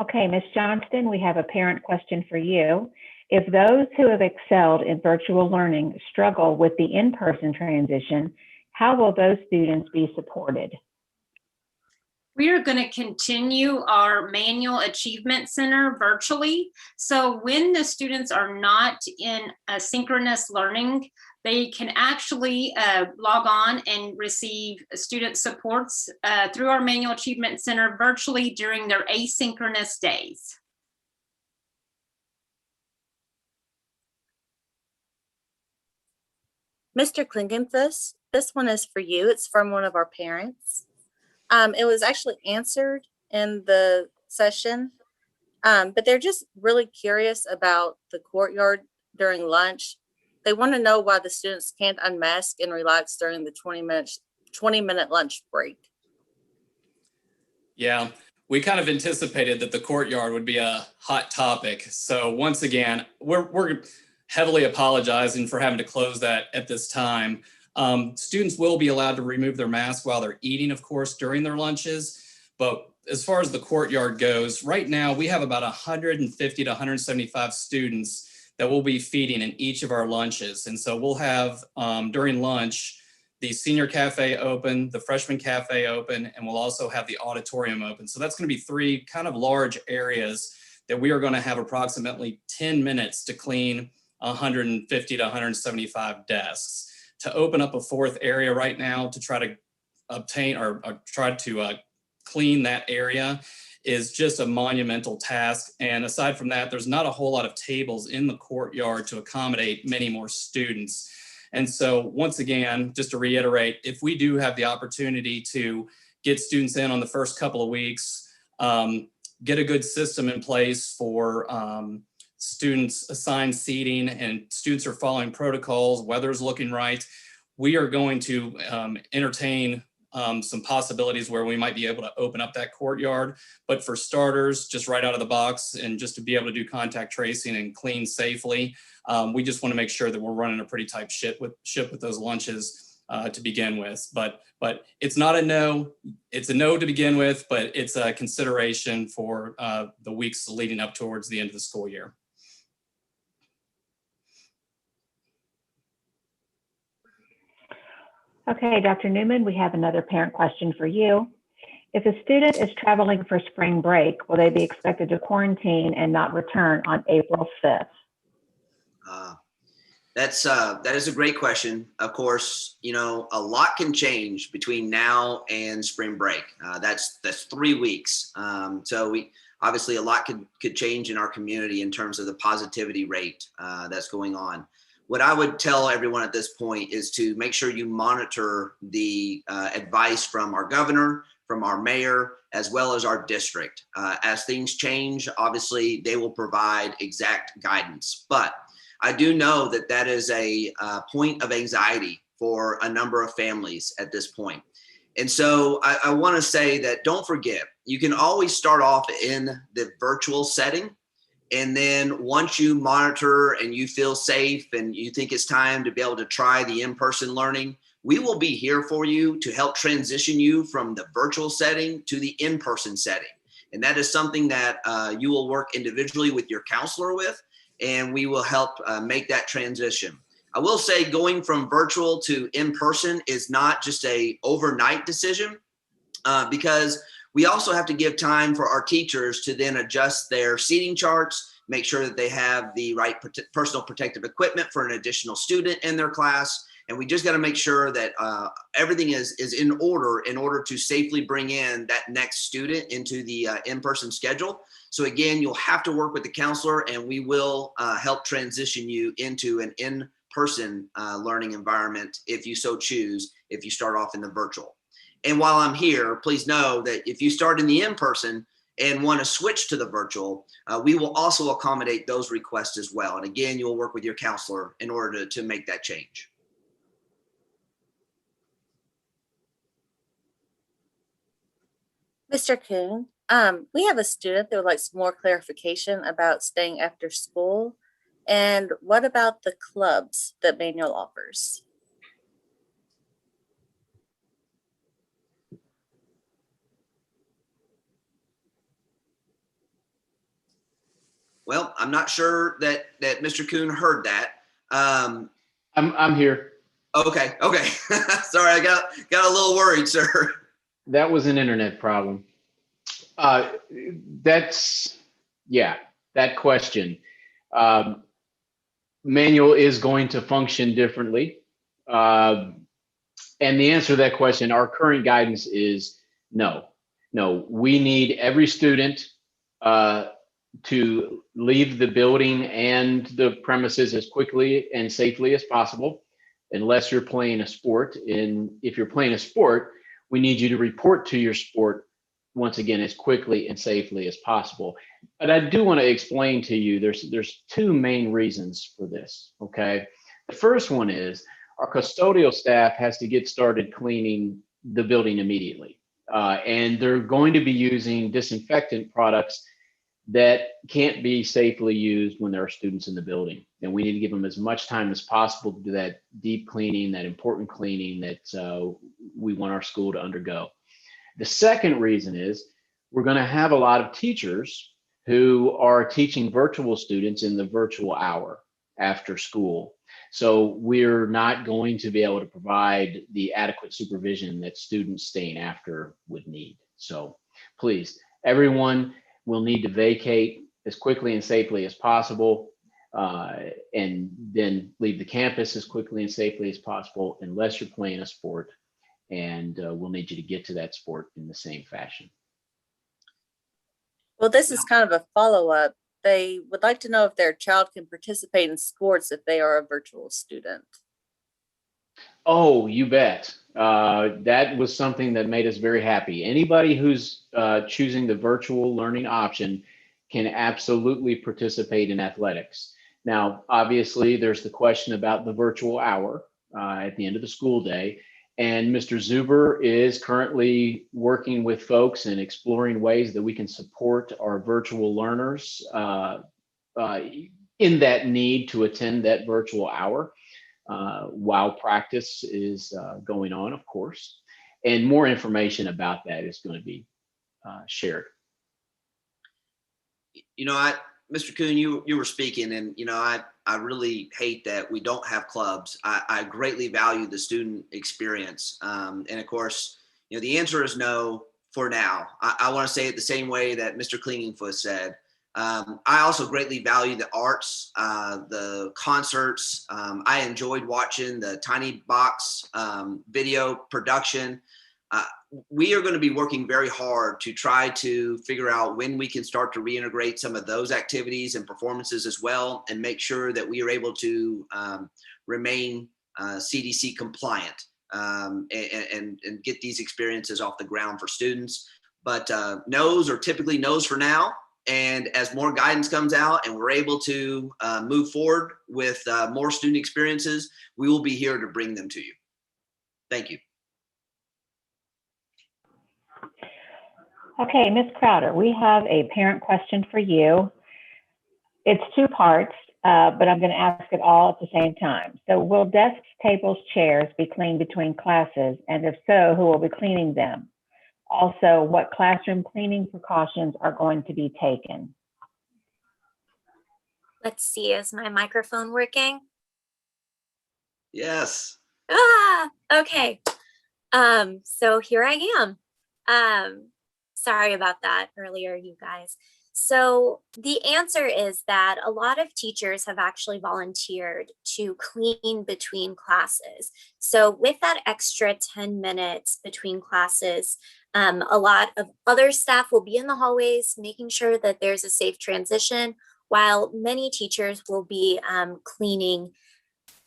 Okay, Ms. Johnston, we have a parent question for you. If those who have excelled in virtual learning struggle with the in-person transition, how will those students be supported? We are going to continue our Manual Achievement Center virtually. So when the students are not in asynchronous learning, they can actually log on and receive student supports through our Manual Achievement Center virtually during their asynchronous days. Mr. Klingenfuss, this one is for you. It's from one of our parents. It was actually answered in the session, but they're just really curious about the courtyard during lunch. They want to know why the students can't unmask and relax during the 20-minute lunch break. Yeah, we kind of anticipated that the courtyard would be a hot topic. So once again, we're heavily apologizing for having to close that at this time. Students will be allowed to remove their mask while they're eating, of course, during their lunches. But as far as the courtyard goes, right now we have about 150 to 175 students that we'll be feeding in each of our lunches. And so we'll have during lunch, the senior cafe open, the freshman cafe open, and we'll also have the auditorium open. So that's going to be three kind of large areas that we are going to have approximately 10 minutes to clean 150 to 175 desks. To open up a fourth area right now to try to obtain or try to clean that area is just a monumental task. And aside from that, there's not a whole lot of tables in the courtyard to accommodate many more students. And so once again, just to reiterate, if we do have the opportunity to get students in on the first couple of weeks, get a good system in place for students assigned seating and students are following protocols, weather's looking right, we are going to entertain some possibilities where we might be able to open up that courtyard. But for starters, just right out of the box and just to be able to do contact tracing and clean safely, we just want to make sure that we're running a pretty tight ship with those lunches to begin with. But it's not a no, it's a no to begin with, but it's a consideration for the weeks leading up towards the end of the school year. Okay, Dr. Newman, we have another parent question for you. If a student is traveling for spring break, will they be expected to quarantine and not return on April 5th? That is a great question. Of course, you know, a lot can change between now and spring break. That's 3 weeks. So obviously a lot could change in our community in terms of the positivity rate that's going on. What I would tell everyone at this point is to make sure you monitor the advice from our governor, from our mayor, as well as our district. As things change, obviously they will provide exact guidance. But I do know that that is a point of anxiety for a number of families at this point. And so I want to say that don't forget, you can always start off in the virtual setting. And then once you monitor and you feel safe and you think it's time to be able to try the in-person learning, we will be here for you to help transition you from the virtual setting to the in-person setting. And that is something that you will work individually with your counselor with, and we will help make that transition. I will say going from virtual to in-person is not just a overnight decision because we also have to give time for our teachers to then adjust their seating charts make sure that they have the right personal protective equipment for an additional student in their class. And we just got to make sure that everything is in order to safely bring in that next student into the in-person schedule. So again, you'll have to work with the counselor, and we will help transition you into an in-person learning environment if you so choose, if you start off in the virtual. And while I'm here, please know that if you start in the in-person and want to switch to the virtual, we will also accommodate those requests as well. And again, you'll work with your counselor in order to make that change. Mr. Kuhn, we have a student that would like some more clarification about staying after school. And what about the clubs that Manual offers? Well, I'm not sure that Mr. Kuhn heard that. I'm here. Okay. Sorry, I got a little worried, sir. That was an internet problem. That question. Manual is going to function differently. And the answer to that question, our current guidance is no. We need every student to leave the building and the premises as quickly and safely as possible, unless you're playing a sport. And if you're playing a sport, we need you to report to your sport once again as quickly and safely as possible. But I do want to explain to you, there's two main reasons for this, okay? The first one is our custodial staff has to get started cleaning the building immediately. And they're going to be using disinfectant products that can't be safely used when there are students in the building. And we need to give them as much time as possible to do that deep cleaning, that important cleaning that we want our school to undergo. The second reason is we're going to have a lot of teachers who are teaching virtual students in the virtual hour after school. So we're not going to be able to provide the adequate supervision that students staying after would need. So please, everyone will need to vacate as quickly and safely as possible, and then leave the campus as quickly and safely as possible, unless you're playing a sport. And we'll need you to get to that sport in the same fashion. Well, this is kind of a follow-up. They would like to know if their child can participate in sports if they are a virtual student. Oh, you bet. That was something that made us very happy. Anybody who's choosing the virtual learning option can absolutely participate in athletics. Now, obviously, there's the question about the virtual hour at the end of the school day. And Mr. Zuber is currently working with folks and exploring ways that we can support our virtual learners in that need to attend that virtual hour while practice is going on, of course. And more information about that is going to be shared. You know, Mr. Kuhn, you were speaking, and you know, I really hate that we don't have clubs. I greatly value the student experience, and of course, you know, the answer is no for now. I want to say it the same way that Mr. Klingenfuss said. I also greatly value the arts, the concerts. I enjoyed watching the Tiny Box video production. We are going to be working very hard to try to figure out when we can start to reintegrate some of those activities and performances as well, and make sure that we are able to remain CDC compliant and get these experiences off the ground for students. But no's are typically no's for now. And as more guidance comes out and we're able to move forward with more student experiences, we will be here to bring them to you. Thank you. Okay, Ms. Crowder, we have a parent question for you. It's two parts, but I'm going to ask it all at the same time. So will desks, tables, chairs be cleaned between classes? And if so, who will be cleaning them? Also, what classroom cleaning precautions are going to be taken? Let's see, is my microphone working? Yes. Okay. So here I am. Sorry about that earlier, you guys. So the answer is that a lot of teachers have actually volunteered to clean between classes. So with that extra 10 minutes between classes, a lot of other staff will be in the hallways, making sure that there's a safe transition, while many teachers will be cleaning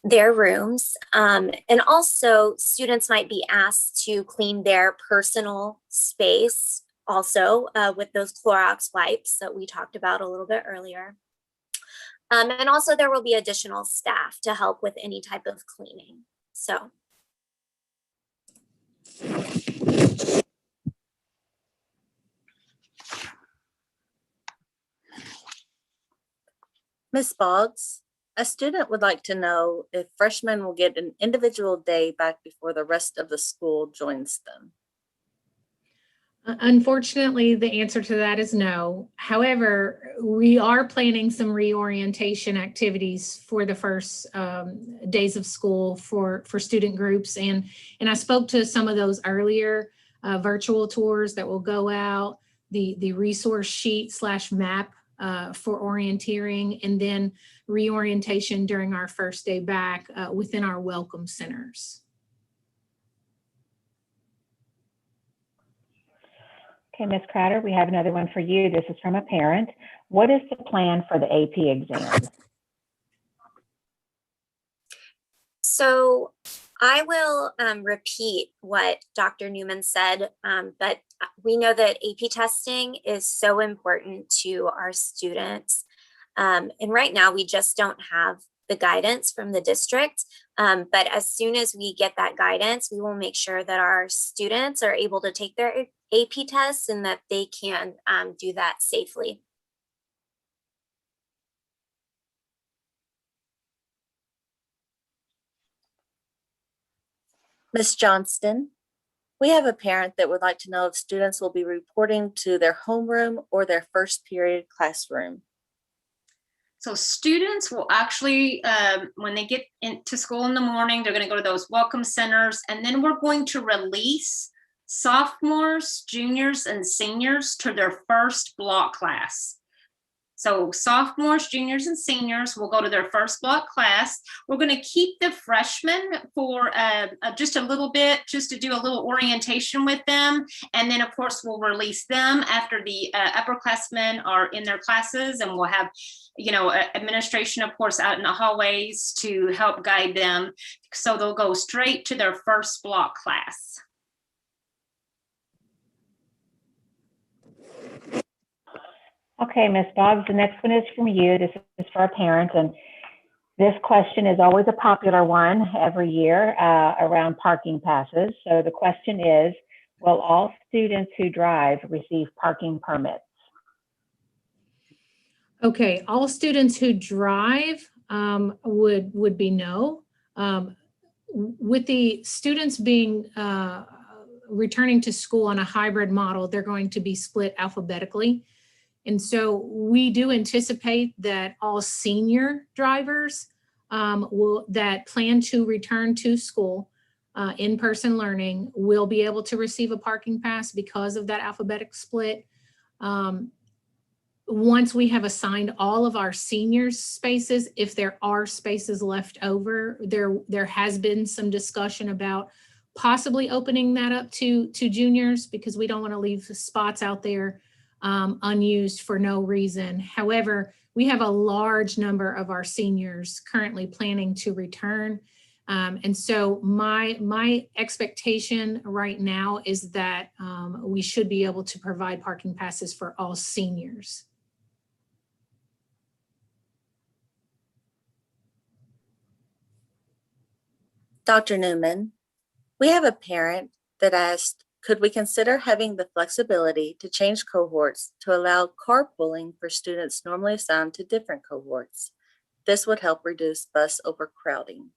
their rooms. And also students might be asked to clean their personal space also with those Clorox wipes that we talked about a little bit earlier. And also there will be additional staff to help with any type of cleaning. So. Ms. Boggs, a student would like to know if freshmen will get an individual day back before the rest of the school joins them. Unfortunately, the answer to that is no. However, we are planning some reorientation activities for the first days of school for student groups. And I spoke to some of those earlier, virtual tours that will go out, the resource sheet / map for orienteering, and then reorientation during our first day back within our welcome centers. Okay, Ms. Crowder, we have another one for you. This is from a parent. What is the plan for the AP exams? So I will repeat what Dr. Newman said, but we know that AP testing is so important to our students. And right now we just don't have the guidance from the district. But as soon as we get that guidance, we will make sure that our students are able to take their AP tests and that they can do that safely. Ms. Johnston, we have a parent that would like to know if students will be reporting to their homeroom or their first period classroom. So students will actually, when they get into school in the morning, they're going to go to those welcome centers, and then we're going to release sophomores, juniors, and seniors to their first block class. So sophomores, juniors, and seniors will go to their first block class. We're going to keep the freshmen for just a little bit, just to do a little orientation with them. And then, of course, we'll release them after the upperclassmen are in their classes, and we'll have, administration, of course, out in the hallways to help guide them. So they'll go straight to their first block class. Okay, Ms. Boggs, the next one is from you. This is for a parent, and this question is always a popular one every year around parking passes. So the question is, will all students who drive receive parking permits? Okay, all students who drive would be no. With the students being returning to school on a hybrid model, they're going to be split alphabetically. And so we do anticipate that all senior drivers that plan to return to school, in-person learning, will be able to receive a parking pass because of that alphabetic split. Once we have assigned all of our seniors spaces, if there are spaces left over, there has been some discussion about possibly opening that up to juniors, because we don't want to leave spots out there unused for no reason. However, we have a large number of our seniors currently planning to return. And so my expectation right now is that we should be able to provide parking passes for all seniors. Dr. Newman, we have a parent that asked, could we consider having the flexibility to change cohorts to allow carpooling for students normally assigned to different cohorts? This would help reduce bus overcrowding.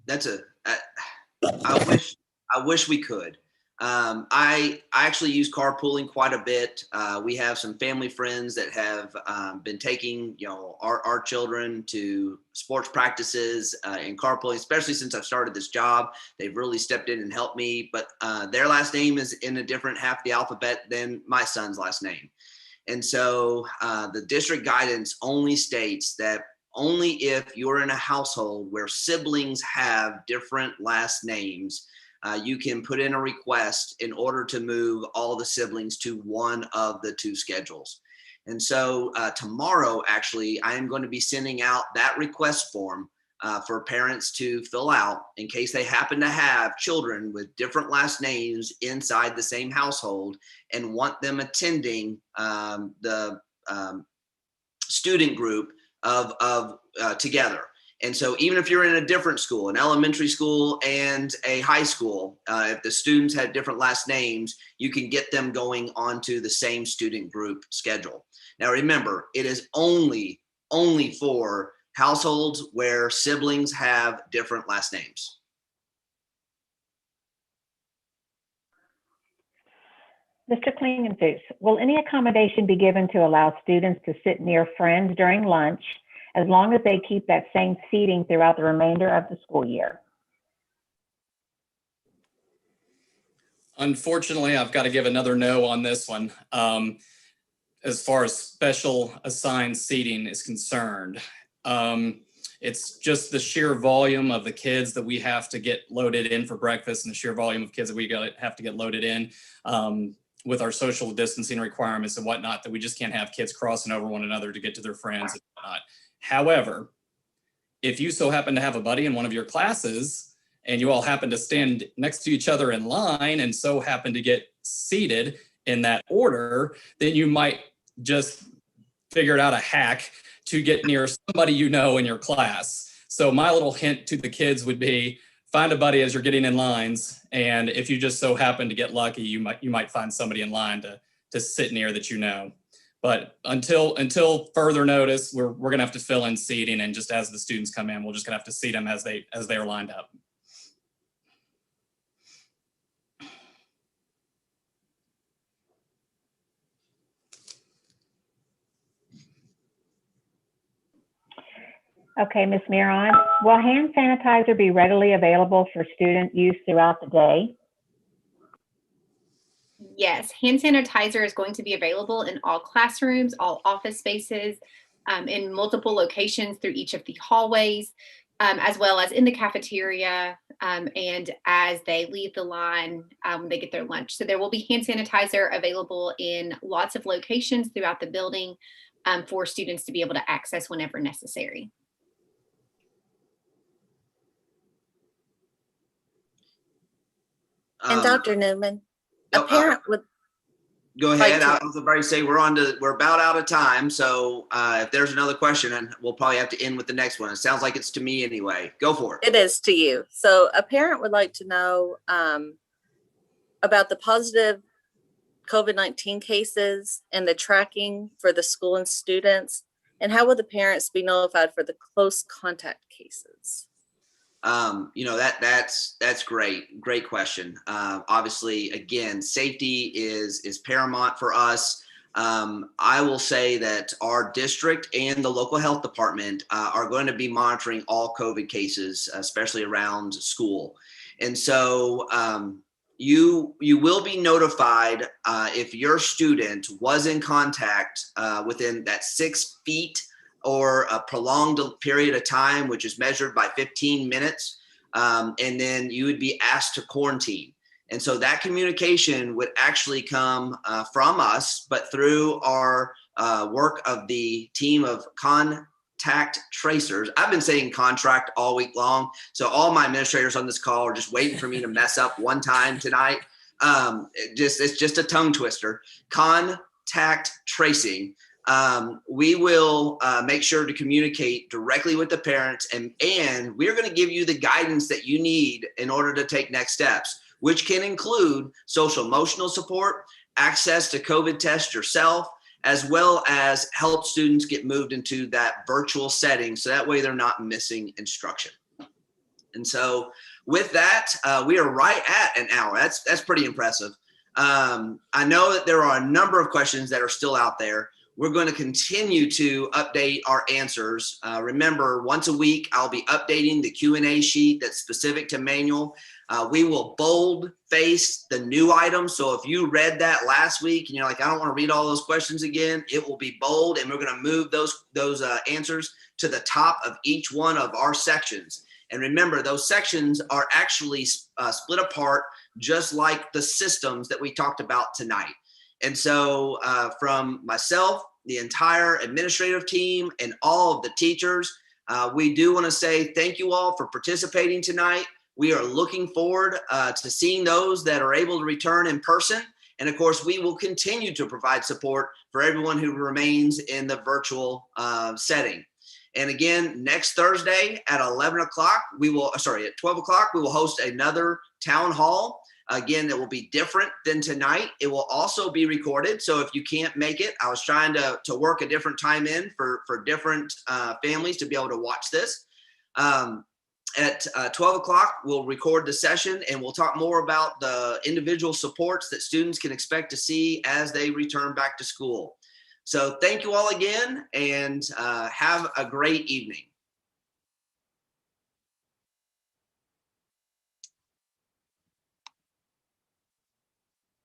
That's I wish we could. I actually use carpooling quite a bit. We have some family friends that have been taking, our children to sports practices and carpooling, especially since I've started this job. They've really stepped in and helped me, but their last name is in a different half of the alphabet than my son's last name. And so the district guidance only states that only if you're in a household where siblings have different last names, you can put in a request in order to move all the siblings to one of the two schedules. And so tomorrow, actually, I am going to be sending out that request form for parents to fill out in case they happen to have children with different last names inside the same household and want them attending the student group of together. And so even if you're in a different school, an elementary school and a high school, if the students had different last names, you can get them going onto the same student group schedule. Now, remember, it is only for households where siblings have different last names. Mr. Klingenfuss, will any accommodation be given to allow students to sit near friends during lunch as long as they keep that same seating throughout the remainder of the school year? Unfortunately, I've got to give another no on this one. As far as special assigned seating is concerned, it's just the sheer volume of the kids that we have to get loaded in for breakfast and the sheer volume of kids that we have to get loaded in with our social distancing requirements and whatnot, that we just can't have kids crossing over one another to get to their friends and whatnot. However, if you so happen to have a buddy in one of your classes and you all happen to stand next to each other in line and so happen to get seated in that order, then you might just figure out a hack to get near somebody you know in your class. So my little hint to the kids would be, find a buddy as you're getting in lines, and if you just so happen to get lucky, you might find somebody in line to sit near that you know. But until further notice, we're gonna have to fill in seating, and just as the students come in, we're just gonna have to seat them as they are lined up. Okay, Ms. Miron, will hand sanitizer be readily available for student use throughout the day? Yes, hand sanitizer is going to be available in all classrooms, all office spaces, in multiple locations through each of the hallways, as well as in the cafeteria, and as they leave the line, they get their lunch. So there will be hand sanitizer available in lots of locations throughout the building for students to be able to access whenever necessary. And Dr. Newman, no, a parent would, Go ahead. Like I was about to say we're about out of time. So if there's another question, and we'll probably have to end with the next one. It sounds like it's to me anyway. Go for it. it is to you. So a parent would like to know about the positive COVID-19 cases and the tracking for the school and students, and how will the parents be notified for the close contact cases? That's great. Great question. Obviously, again, safety is paramount for us. I will say that our district and the local health department are going to be monitoring all COVID cases, especially around school. And so you will be notified if your student was in contact within that 6 feet or a prolonged period of time, which is measured by 15 minutes. And then you would be asked to quarantine. And so that communication would actually come from us, but through our work of the team of contact tracers. I've been saying contract all week long. So all my administrators on this call are just waiting for me to mess up one time tonight. It's just a tongue twister. Contact tracing. We will make sure to communicate directly with the parents, and we're going to give you the guidance that you need in order to take next steps, which can include social emotional support, access to COVID test yourself, as well as help students get moved into that virtual setting. So that way they're not missing instruction. And so with that, we are right at an hour. That's pretty impressive. I know that there are a number of questions that are still out there. We're going to continue to update our answers. Remember, once a week, I'll be updating the Q&A sheet that's specific to manual. We will bold face the new items. So if you read that last week and you're like, I don't want to read all those questions again, it will be bold, and we're going to move those answers to the top of each one of our sections. And remember, those sections are actually split apart, just like the systems that we talked about tonight. And so from myself, the entire administrative team, and all of the teachers, we do want to say thank you all for participating tonight. We are looking forward to seeing those that are able to return in person. And of course, we will continue to provide support for everyone who remains in the virtual setting. And again, next Thursday at 11 o'clock, at 12 o'clock, we will host another town hall. Again, it will be different than tonight. It will also be recorded. So if you can't make it, I was trying to work a different time in for different families to be able to watch this. At 12 o'clock, we'll record the session, and we'll talk more about the individual supports that students can expect to see as they return back to school. So thank you all again, and have a great evening.